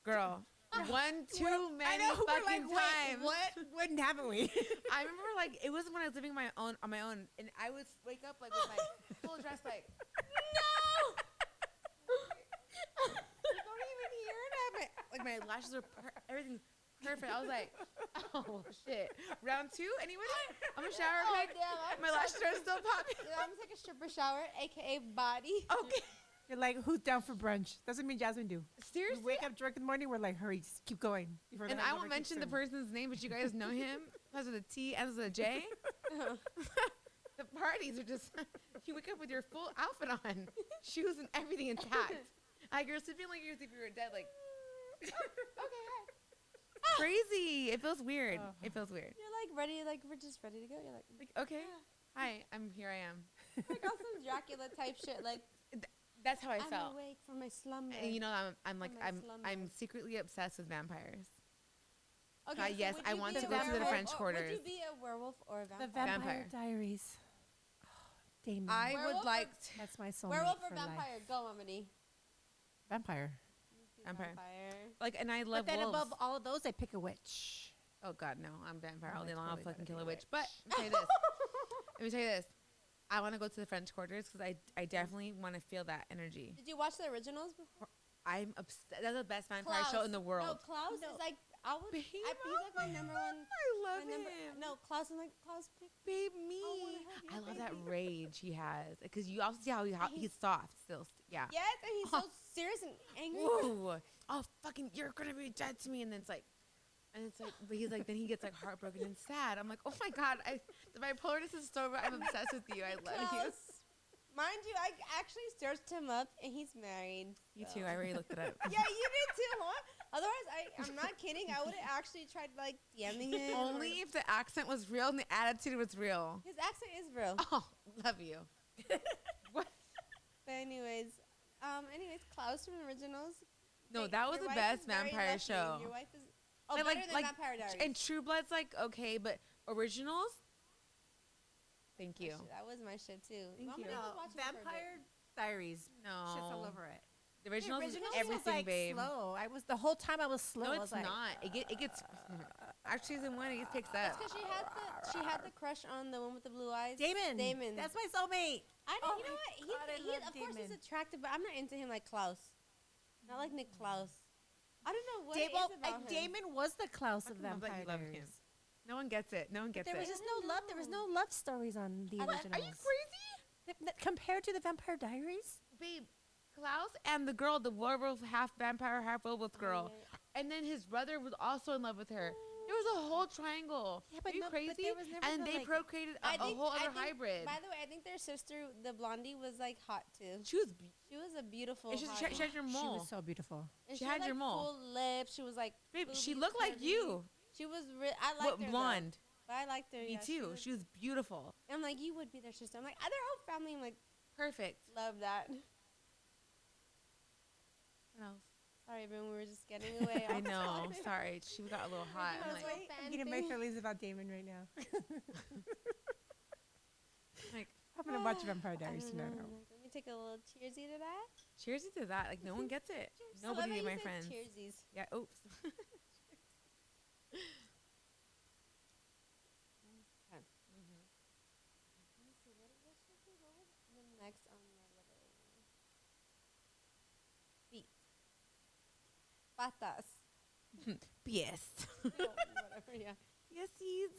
Girl, one too many fucking times. What wouldn't haven't we? I remember like it was when I was living on my own, and I would wake up like with my full dress like. No! You don't even hear it. Like my lashes are everything's perfect. I was like, oh shit. Round 2, anybody? I'm gonna shower. Oh, Like, damn, my lashes are still popping. Yeah, I'm gonna take a stripper shower, aka body. Okay. You're like, who's down for brunch? That's what me and Jasmine do. Seriously. We wake up drunk in the morning. We're like, hurry, just keep going. And I won't mention the person's name, but you guys know him. Has with a T, ends with a J. The parties are just, you wake up with your full outfit on, shoes and everything intact. Like you're sleeping like you were dead, like. Okay, hi. Crazy. It feels weird. It feels weird. You're like ready, like we're just ready to go. You're like okay, hi, here I am. like on some Dracula type shit. Like That's how I I'm felt. awake from my slumber. And you know, I'm slumber. secretly obsessed with vampires. Okay, so yes, would I you want be to a go to the werewolf French or- Quarters. Would you be a werewolf or a The vampire? Vampire Vampire. Diaries. Damon. I Werewolf would or- like That's my soulmate Werewolf or for vampire? life. Go, Mommy. Vampire. Vampire. And I love But then wolves. above all of those, I pick a witch. Oh God, no! I'm vampire Oh, all day I long. I'll totally fucking gotta kill be a a witch. But let me tell you this. Let me tell you this. I want to go to the French Quarters because I definitely want to feel that energy. Did you watch the originals before? I'm obsessed. That's the best vampire show in the world. No, Klaus is like he's like my number one. I love my number, him. No, Klaus is like Klaus pick. Babe, me. wanna I have love your that baby. rage he has because you also see how he's soft still. Yeah. Yes, and he's so serious and angry. Ooh. Oh, fucking, you're gonna be dead to me, and then it's like, but he's like, then he gets like heartbroken and sad. I'm like, oh my God, the bipolarness is so. I'm obsessed with you. I love you. Klaus, mind you, I actually searched him up, and he's married. You so. too. I already looked it up. Yeah, you did too, huh? Otherwise, I'm not kidding. I would have actually tried like DMing him. Only if the accent was real and the attitude was real. His accent is real. Oh, love you. What? But anyways, Klaus from the originals. No, Hey, that was your the wife best is very vampire lucky. show. Your wife is Like- better like- than like, Vampire Diaries. And True Blood's like okay, but originals. Thank you. That was my shit too. Thank Mom you. and I was watching it for a bit. Vampire Diaries. No. Shit's all over it. The originals, is originals everything, was like babe. slow. The whole time I was slow. No, I it's was like, not. It gets. Actually, season 1, it gets picks up. Because she had the crush on the one with the blue eyes. Damon. Damon. That's my soulmate. I Oh you know my what? God, I He love of course he's Damon. attractive, but I'm not into him like Klaus. Not like Nick Klaus. I don't know what it Well, is about him. Damon was the Klaus of Fucking love that Vampire you love Diaries. him. No one gets it. No one gets There was it. just no love. There was no love stories on the I like- originals. Are you crazy? Compared to the Vampire Diaries? Babe, Klaus and the girl, the werewolf, half vampire, half werewolf girl. yeah. And then his brother was also in love with her. There was a whole triangle. Yeah, Are but you no- but crazy? there was never And the, they like- procreated a whole other hybrid. By the way, I think their sister, the blondie, was like hot too. She was. She was a beautiful. She hottie. had your She mole. was so beautiful. And she had like your mole. Full lips. She was like. Babe, she boobies looked like curvy. you. She was. I liked What her. blonde? Though. But I liked her. Me yeah, too. She was beautiful. And I'm like, you would be their sister. I'm like, their whole family. I'm like, Perfect. love that. What else? Sorry, everyone. We were just getting away. I all the know. time. Sorry, she got a little hot. I I'm was like, like- I'm getting my feelings about Damon right now. like, I'm going to watch Vampire I Diaries don't know. tonight. Like, let me take a little cheersy to that. cheers to that. Like, no one gets it. I love Nobody how of you my said friends. Cheersies. Yeah. Oops. Let me see. What was the next on my little feet? Patas. Yes. Whatever. Yeah. Yesies.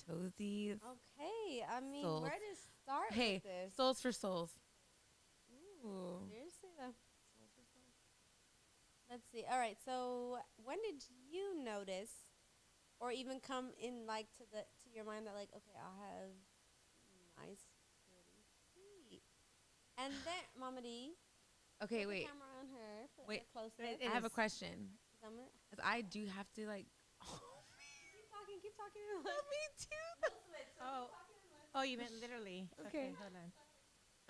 Toesies. Okay. I mean, Souls. where to start Hey, with this? souls for souls. Ooh. Seriously though. Let's see. All right. So when did you notice, or even come in like to your mind that like, okay, I'll have nice, pretty feet, and then Mama D, Okay, put the wait. camera on her, put Wait. her closer. It I have a is. question. 'Cause I'm gonna 'Cause I do have to like. keep talking, keep talking. Me too. We'll switch. So Oh. keep talking and we'll Oh, you meant literally. Okay. Hold on.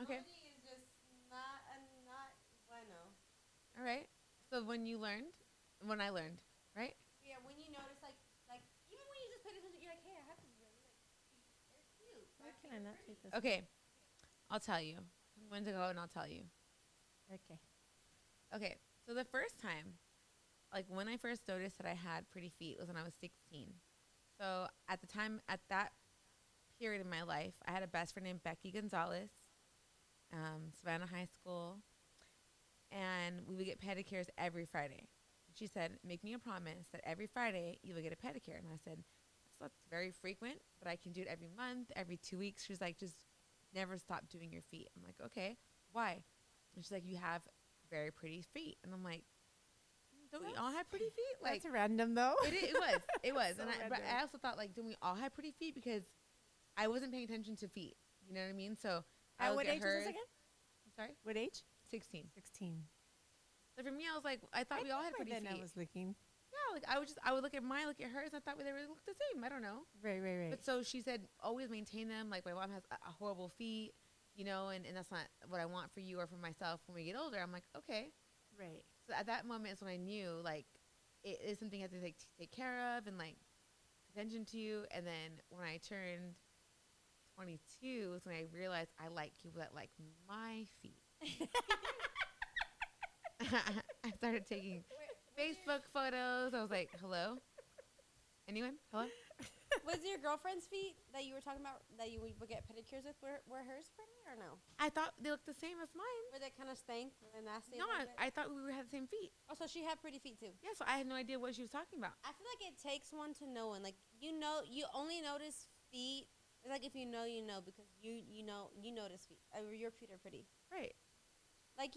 Okay. Mama D is just not bueno. All right. So when I learned, right? Yeah, when you notice like even when you just pay attention, you're like, hey, I have really like feet. They're cute. Why My can feet I are not pretty. take this? Okay. I'll tell you. I'm going to go and I'll tell you. Okay. Okay. So the first time, like when I first noticed that I had pretty feet was when I was 16. So at the time, at that period in my life, I had a best friend named Becky Gonzalez, Savannah High School, and we would get pedicures every Friday. She said, "Make me a promise that every Friday you will get a pedicure." And I said, "That's not very frequent, but I can do it every month, every 2 weeks." She's like, "Just never stop doing your feet." I'm like, "Okay, why?" And she's like, "You have very pretty feet." And I'm like, "Don't we all have pretty feet?" Like, That's random though. it was. So But random. I also thought, like, don't we all have pretty feet? Because I wasn't paying attention to feet. You know what I mean? So I At would what get age was hers. this again? I'm sorry, What age? 16. 16. So for me, I was like, I thought we all had pretty then feet. I was looking. Yeah, like I would look at mine, look at hers, and I thought they would look the same. I don't know. Right. But so she said, always maintain them. Like my mom has a horrible feet, and that's not what I want for you or for myself when we get older. I'm like, okay. Right. So at that moment is when I knew like it is something I have to take care of and like attention to. And then when I turned 22 is when I realized I like people that like my feet. I started taking Facebook photos. I was like, hello? Anyone? Hello? Was your girlfriend's feet that you were talking about that you would get pedicures with were hers pretty or no? I thought they looked the same as mine. Were they kind of stank and nasty? No, a little bit? I thought we had the same feet. Oh, so she had pretty feet too. Yeah, so I had no idea what she was talking about. I feel like it takes one to know one. Like you only notice feet. It's like if you know, because you notice feet. Your feet are pretty. Right. Like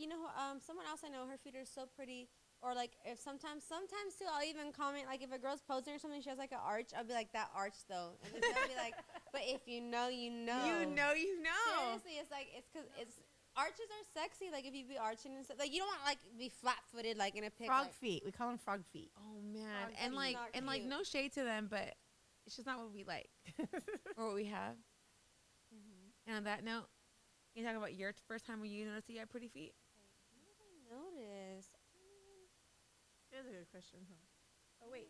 someone else I know, her feet are so pretty. Or like if sometimes too, I'll even comment like if a girl's posing or something, she has like an arch. I'll be like that arch though, and then they'll be like, but if you know, you know. You know. Seriously, it's like it's because it's arches are sexy. Like if you be arching and stuff, like you don't want like be flat footed like in a pic. Frog like, feet. We call them frog feet. Oh man. Frog And feet. like Not and like cute. no shade to them, but it's just not what we like or what we have. And on that note, can you talk about your first time when you noticed you had pretty feet? When did I notice? I don't even. That's a good question, huh? Oh, wait.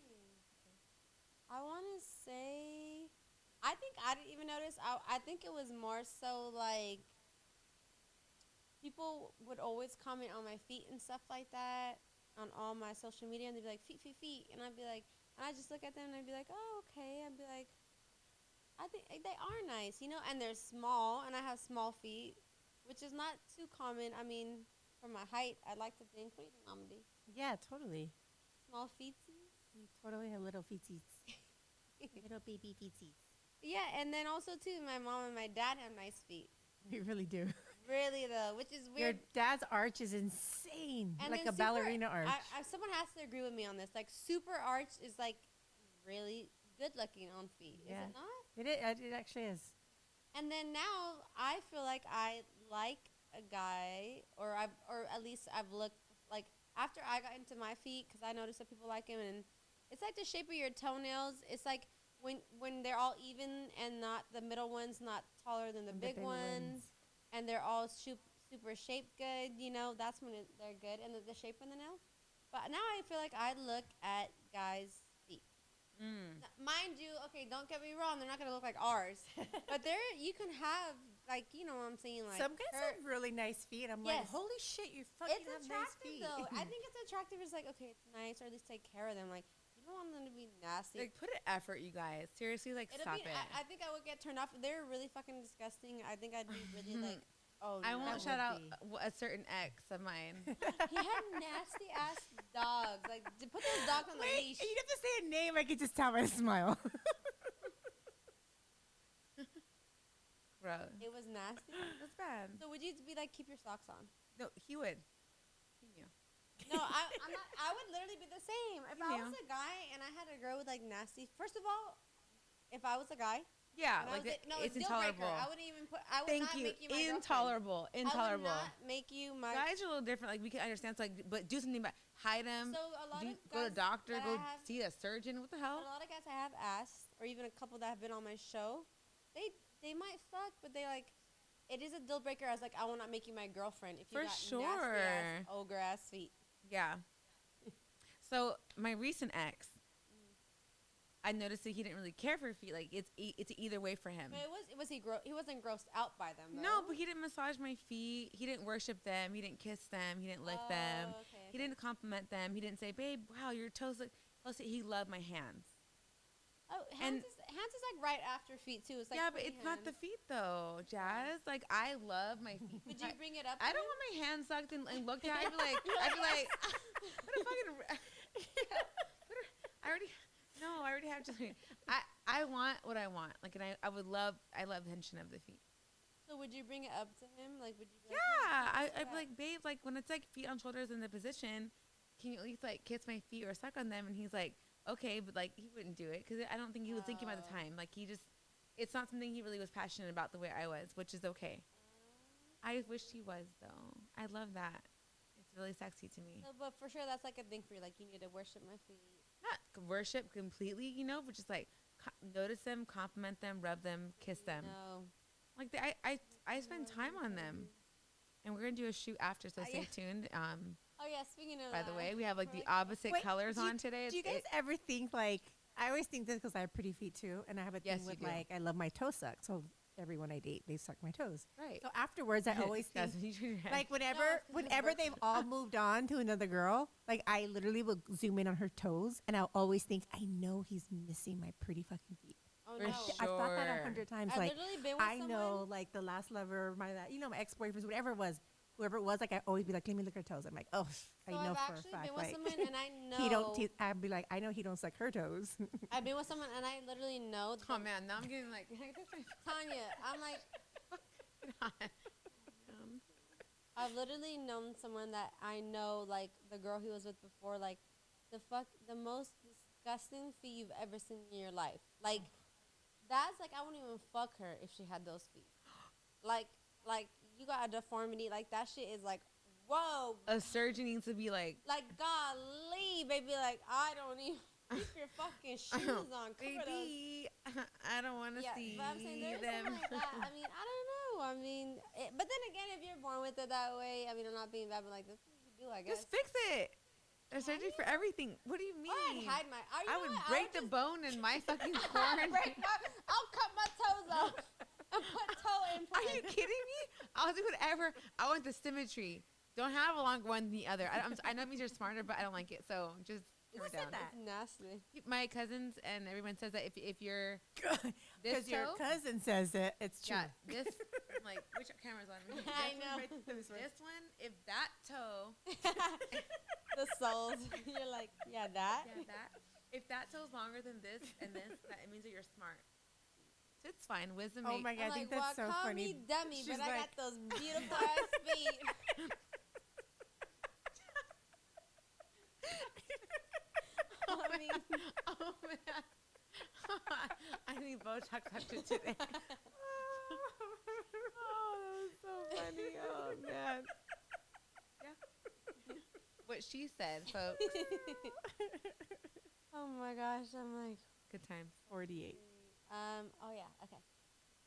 I want to say, I think I didn't even notice. I think it was more so like people would always comment on my feet and stuff like that on all my social media, and they'd be like, feet, feet, feet. And I'd be like, and I just look at them and I'd be like, oh, okay. I'd be like, I think they are nice, and they're small, and I have small feet, which is not too common. I mean, for my height, I'd like to think. What do you think, Mama D? Yeah, totally. Small feetsies? You totally have little feetsies. Little baby feetsies. Yeah, and then also, too, my mom and my dad have nice feet. We really do. Really, though, which is Your weird. dad's arch is insane. And like then a ballerina arch. someone has to agree with me on this. Like, super arch is, like, really good looking on feet. Yeah. Is it not? It actually is. And then now I feel like I like a guy, or at least I've looked like after I got into my feet because I noticed that people like him, and it's like the shape of your toenails. It's like when they're all even and not the middle ones not taller than the And big ones, and they're all super shaped good. That's when they're good, and the shape of the nail. But now I feel like I look at guys' feet. Mm. Mind you, okay, don't get me wrong, they're not gonna look like ours, but you can have like what I'm saying, like Some guys have really nice feet. I'm like, Yes. holy shit, you fucking it's have nice attractive feet. though. I think it's attractive. It's like okay, it's nice, or at least take care of them. Like you don't want them to be nasty. Like put an effort, you guys. Seriously, like stop it. I think I would get turned off. They're really fucking disgusting. I think I'd be really like, oh, I no. won't That shout out would a certain ex of mine. He had nasty ass dogs. Like to put those dogs on the Wait, leash. you have to say a name. I could just tell by the smile. Bro, It was nasty. that's bad. So would you be like, keep your socks on? No, he would. He knew. No, I'm not. I would literally be the same. If I Yeah. was a guy and I had a girl with like nasty. First of all, if I was a guy, Yeah, and I like was no, it's deal intolerable. breaker. I wouldn't even put. I would Thank not you. make you my girlfriend. Intolerable. I would Intolerable. not make you my. Guys are a little different. Like we can understand. So like, but do something about hide them. So a lot of Go to guys doctor. that Go I have, see a surgeon. What the a hell? lot of guys I have asked, or even a couple that have been on my show, they might fuck, but they like. It is a deal breaker. I was like, I will not make you my girlfriend if you For got sure. nasty ass, ogre ass feet. Yeah. So my recent ex, I noticed that he didn't really care for feet. Like it's either way for him. But he wasn't grossed out by them. Though. No, but he didn't massage my feet. He didn't worship them. He didn't kiss them. He didn't lick them. Okay, He didn't compliment them. He didn't say, "Babe, wow, your toes look." He loved my hands. Oh, hands is like right after feet too. It's like yeah, but pretty it's not the hands. feet though, Jazz. Like I love my feet. Would you bring it up? I to don't him? want my hands sucked and looked at. I'd be like, what a fucking. I already have just. I want what I want. Like, and I love tension of the feet. So would you bring it up to him? Like, would you? Be Yeah, like, I'd be like, babe, like when it's like feet on shoulders in the position, can you at least like kiss my feet or suck on them? And he's like, okay, but like he wouldn't do it because I don't think he was thinking about the time. Like it's not something he really was passionate about the way I was, which is okay. I wish he was though. I love that. It's really sexy to me. No, but for sure that's like a thing for you. Like you need to worship my feet. Not worship completely, but just like notice them, compliment them, rub them, kiss them. No. Like I spend time on them, and we're gonna do a shoot after, so stay tuned. Oh yeah, speaking of By that. the way, we have like the opposite Wait, colors do you- on today. Do you guys ever think like I always think this because I have pretty feet too, and I have a Yes, thing you with do. like I love my toe sucked. So everyone I date, they suck my toes. right? So afterwards, I always think That's what you do. like No, it's 'cause whenever it's they've all moved on to another girl, like I literally will zoom in on her toes, and I'll always think I know he's missing my pretty fucking feet. Oh For no. sure. I've thought that 100 times. I've Like literally been with I someone. know, like the last lover, my ex-boyfriends, whatever it was, whoever it was, like I always be like, let me look at her toes. I'm like, oh, I So know I've for a actually fact, been with like someone and I know he don't. I'd be like, I know he don't suck her toes. I've been with someone and I literally know. Oh man, now I'm getting like. Tanya, I'm like, I've literally known someone that I know, like the girl he was with before, like the most disgusting feet you've ever seen in your life. Like that's like I wouldn't even fuck her if she had those feet. Like you got a deformity. Like that shit is like, whoa. A surgeon needs to be like, Like golly, baby. Like I don't even keep your fucking shoes on. Cover those. baby, I don't want to Yeah, see but I'm saying there's them. something like that. I mean, I don't know. I mean, but then again, if you're born with it that way, I mean, I'm not being bad, but like that's what you do, I guess. Just fix it. There's surgery for everything. What do you mean? Or I'd hide my. I would break the bone in my fucking corn. I'll cut my toes off and put toe implants. Are you kidding me? I'll do whatever. I want the symmetry. Don't have a longer one than the other. I know it means you're smarter, but I don't like it. So just turn it down. that? It's nasty. My cousins and everyone says that if you're this Because your toe, cousin says it, it's true. yeah, this I'm like which camera's on me? I know. This one, if that toe, The soles. You're like, yeah, that. yeah, if that toe's longer than this and this, that it means that you're smart. So it's fine. Wisdom. Oh my god, I I'm think like, that's well, so call funny. me dummy, She's but I got like- those beautiful ass feet. I mean, Oh man, I need Botox after today. Oh, that was so funny. Oh man. Yeah. What she said, folks. oh my gosh, I'm like, Good times. 48. oh yeah, okay.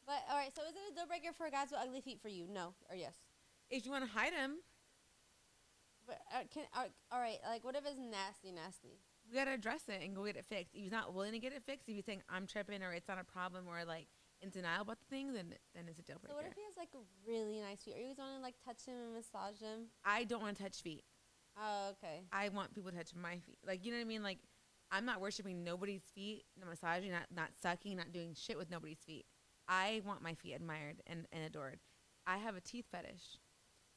But all right, so is it a deal breaker for guys with ugly feet for you? No or yes? If you want to hide them, But all right, like what if it's nasty? we gotta address it and go get it fixed. If he's not willing to get it fixed, if he's saying I'm tripping or it's not a problem or like in denial about the thing, then it's a deal So breaker. what if he has like a really nice feet? Are you guys want to like touch him and massage him? I don't want to touch feet. Oh, okay. I want people to touch my feet. Like, you know what I mean? Like, I'm not worshiping nobody's feet, not massaging, not sucking, not doing shit with nobody's feet. I want my feet admired and adored. I have a teeth fetish.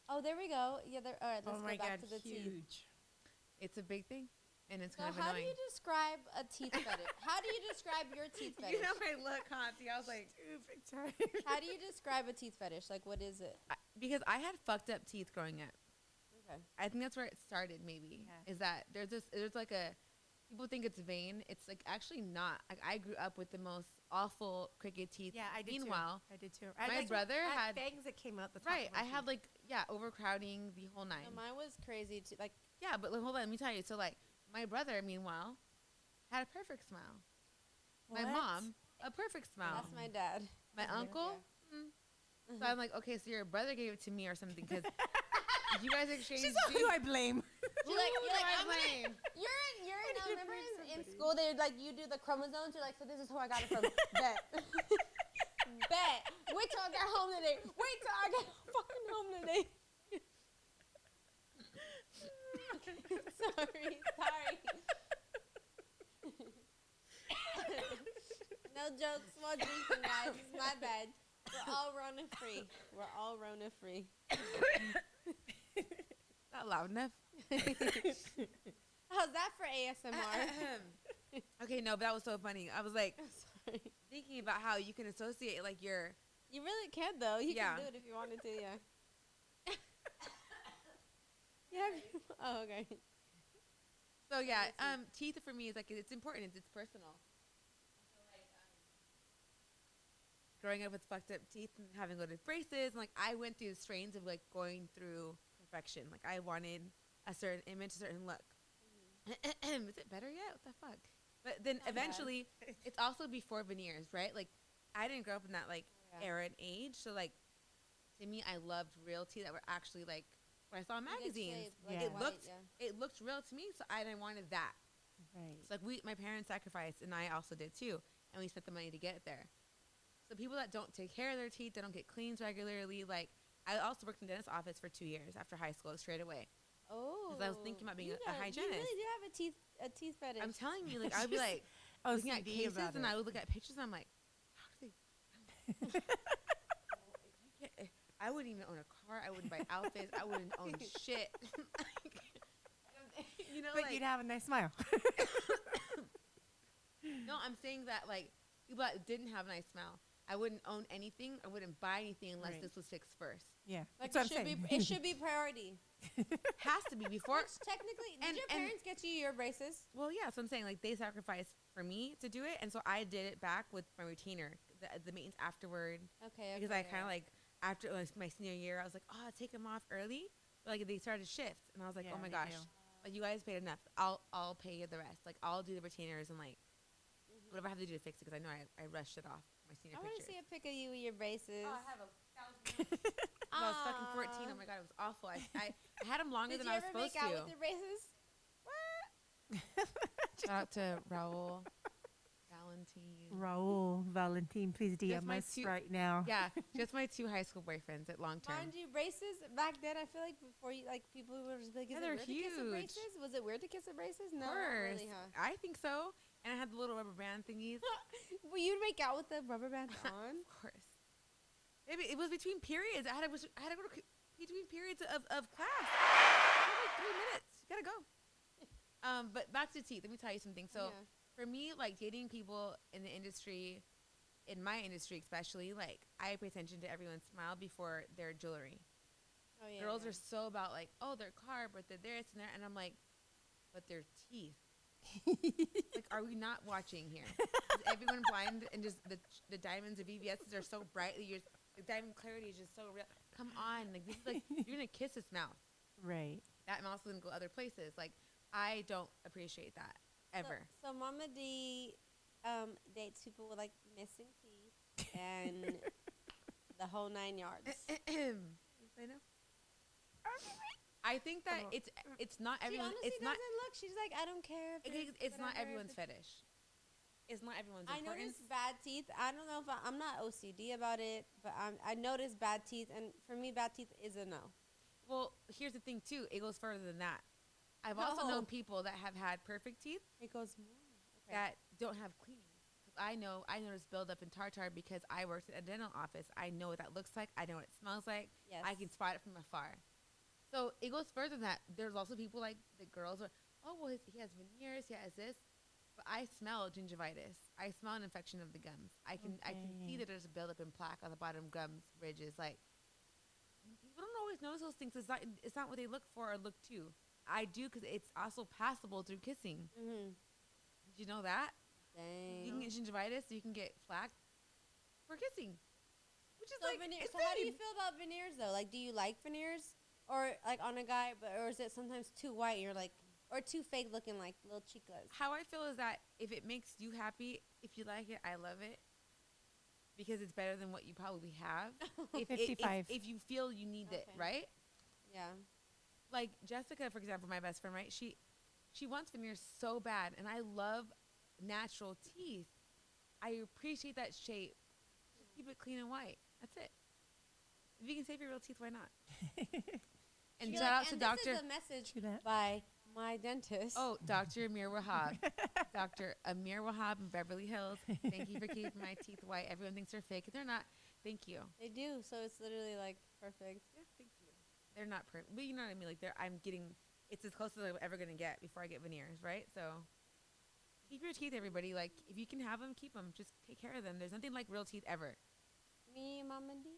Oh, there we go. Yeah, there. All right, let's Oh go my back god, to the teeth. huge. It's a big thing, and it's So kind of how do annoying. you describe a teeth fetish? How do you describe your teeth fetish? You know my look, Hansi. I was like, How do you describe a teeth fetish? Like, what is it? because I had fucked up teeth growing up. Okay. I think that's where it started. Maybe Yeah. is that there's like a people think it's vain. It's like actually not. Like I grew up with the most awful crooked teeth. Yeah, I did Meanwhile, too. I did too. my brother I had fangs that came out the top. right. Of my I had teeth. like overcrowding the whole nine. No, mine was crazy too. Like, Yeah, but like, hold on, let me tell you. So like my brother, meanwhile, had a perfect smile. My What? mom, a perfect smile. that's my dad. My That's weird. uncle. So I'm like, okay, so your brother gave it to me or something because you guys exchanged. She's like, who do I blame? You're like, Who do I I'm blame? You're in, When you remember blame in somebody. school, they like, you do the chromosomes. You're like, so this is who I got it from. Bet. Bet. Wait till I get home today. Wait till I get fucking home today. Sorry. No jokes while drinking, guys. It's my bad. We're all Rona free. We're all Rona free. Not loud enough. How's that for ASMR? Okay, no, but that was so funny. I was like I'm sorry. thinking about how you can associate like your You really can, though. You Yeah. can do it if you wanted to, yeah. Yeah. Oh, okay. so yeah, I teeth for me is like it's important. It's personal. So like growing up with fucked up teeth and having to go to braces, and like I went through strains of like going through perfection. Like I wanted a certain image, a certain look. Is it better yet? What the fuck? But then Not bad. eventually, it's also before veneers, right? Like I didn't grow up in that like Yeah. era and age, so like to me, I loved real teeth that were actually like what I saw in Good magazines. shape, like Yeah. It white, looked yeah. it looked real to me, so I wanted that. Right. So like my parents sacrificed, and I also did too, and we spent the money to get there. So people that don't take care of their teeth, they don't get cleans regularly. Like I also worked in the dentist office for 2 years after high school, straight away. Oh. 'Cause I was thinking about being a hygienist. You really do have a teeth fetish. I'm telling you, like I'd be like looking at OCD cases, about and it. I would look at pictures, and I'm like, how do they? I wouldn't even own a car. I wouldn't buy outfits. I wouldn't own shit. You know, But like, you'd have a nice smile. no, I'm saying that like people that didn't have a nice smile, I wouldn't own anything. I wouldn't buy anything unless Right. this was fixed first. Yeah. like, That's what it I'm should saying. be. It should be priority. Has to be before. Which technically, did and- your and- parents get you your braces? Well, yeah. So I'm saying like they sacrificed for me to do it, and so I did it back with my retainer, the maintenance afterward, Okay. because I kind of like after my senior year, I was like, oh, take them off early. But, like they started shift, and I was like, Yeah, oh my they gosh, do. like you guys paid enough. I'll pay you the rest. Like I'll do the retainers and like whatever I have to do to fix it, because I know I rushed it off my senior I want to pictures. see a pic of you with your braces. Oh, I have a thousand. When I was fucking 14. Oh my god, it was awful. I had them longer Did than you I was ever supposed make out to. with your braces? Shout out to Raul, Valentine. Raul, Valentine, please That's DM my us two- right now. Yeah, just my 2 high school boyfriends at long term. Mind you, braces back then. I feel like before you like people were just like, is Yeah, it they're weird to kiss with huge. braces? Was it weird to kiss with braces? No, Of not course, really, huh? I think so. And I had the little rubber band thingies. Well, you'd make out with the rubber bands on. Of course. Maybe it was between periods. I had to go to between periods of class. It was like 3 minutes. You gotta go. But back to teeth. Let me tell you something. So Yeah. for me, like dating people in the industry, in my industry especially, like I pay attention to everyone's smile before their jewelry. Oh yeah. Girls yeah. are so about like, oh, their car, but they're this and that, and I'm like, but their teeth. Like, are we not watching here? Is everyone blind and just the diamonds of VVS's are so brightly? The diamond clarity is just so real. Come on, like this is like you're gonna kiss his mouth. Right. That mouth's gonna go other places. Like I don't appreciate that ever. So Mama D dates people with like missing teeth and the whole 9 yards. I know. I think that Oh. it's not She everyone. honestly It's not. doesn't look. She's like, I don't care. If It's not whatever, if everyone's it's- fetish. It's not everyone's I importance. notice bad teeth. I don't know if I'm not OCD about it, but I notice bad teeth, and for me, bad teeth is a no. Well, here's the thing too. It goes further than that. I've also No. known people that have had perfect teeth It goes more. Okay. that don't have cleaning. 'Cause I noticed buildup in tartar because I worked at a dental office. I know what that looks like. I know what it smells like. Yes. I can spot it from afar. So it goes further than that. There's also people like the girls are, oh, well, he has veneers, he has this. But I smell gingivitis. I smell an infection of the gums. I can see Okay. that there's a buildup in plaque on the bottom gums ridges. Like, when people People don't always notice those things. It's not what they look for or look to. I do because it's also passable through kissing. Mm-hmm. Did you know that? Dang. You can get gingivitis. You can get plaque for kissing, which is So like veneers. insane. So how do you feel about veneers though? Like, do you like veneers, or like on a guy, or is it sometimes too white? You're like, or too fake looking, like little chicas? How I feel is that if it makes you happy, if you like it, I love it because it's better than what you probably have. If 55. if you feel you need it, Okay. right? Yeah. Like Jessica, for example, my best friend, right? She wants veneers so bad, and I love natural teeth. I appreciate that shape. Just keep it clean and white. That's it. If you can save your real teeth, why not? And You're shout like, out to and Doctor. This is a message True that. by my dentist. Oh, Dr. Amir Wahab. Dr. Amir Wahab in Beverly Hills. Thank you for keeping my teeth white. Everyone thinks they're fake. They're not. Thank you. They do. So it's literally like perfect. Yeah, thank you. They're not perfect. But you know what I mean? Like, I'm getting, it's as close as I'm ever going to get before I get veneers, right? So keep your teeth, everybody. Like, if you can have them, keep them. Just take care of them. There's nothing like real teeth ever. Me and Mama D,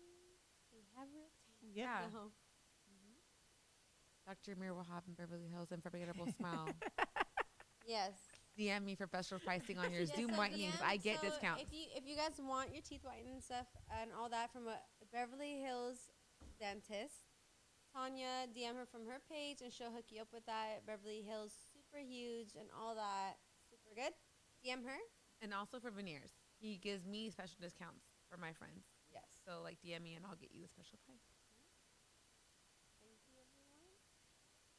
we have real teeth. Yeah. No. Dr. Amir Wahab in Beverly Hills. Unforgettable smile. Yes. DM me for special pricing on your Yeah, Zoom so whitening because I DM, get so discounts. If you guys want your teeth whitened and stuff and all that from a Beverly Hills dentist, Tanya, DM her from her page and she'll hook you up with that. Beverly Hills, super huge and all that, super good. DM her. And also for veneers. He gives me special discounts for my friends. Yes. So, like, DM me and I'll get you the special price. Thank you, everyone,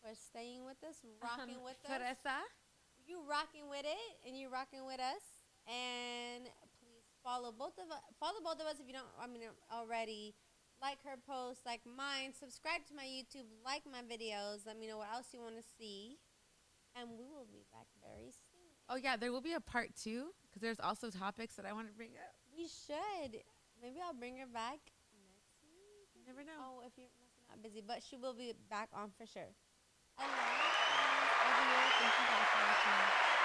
for staying with us, rocking with us. Teresa. You rocking with it and you rocking with us. And please follow both of us if you don't already. Like her posts, like mine, subscribe to my YouTube, like my videos, let me know what else you want to see. And we will be back very soon. Oh, yeah, there will be a part 2 because there's also topics that I want to bring up. We should. Maybe I'll bring her back next week. You never know. Oh, if you're not busy, but she will be back on for sure. I love you. Love you. Thank you guys for watching.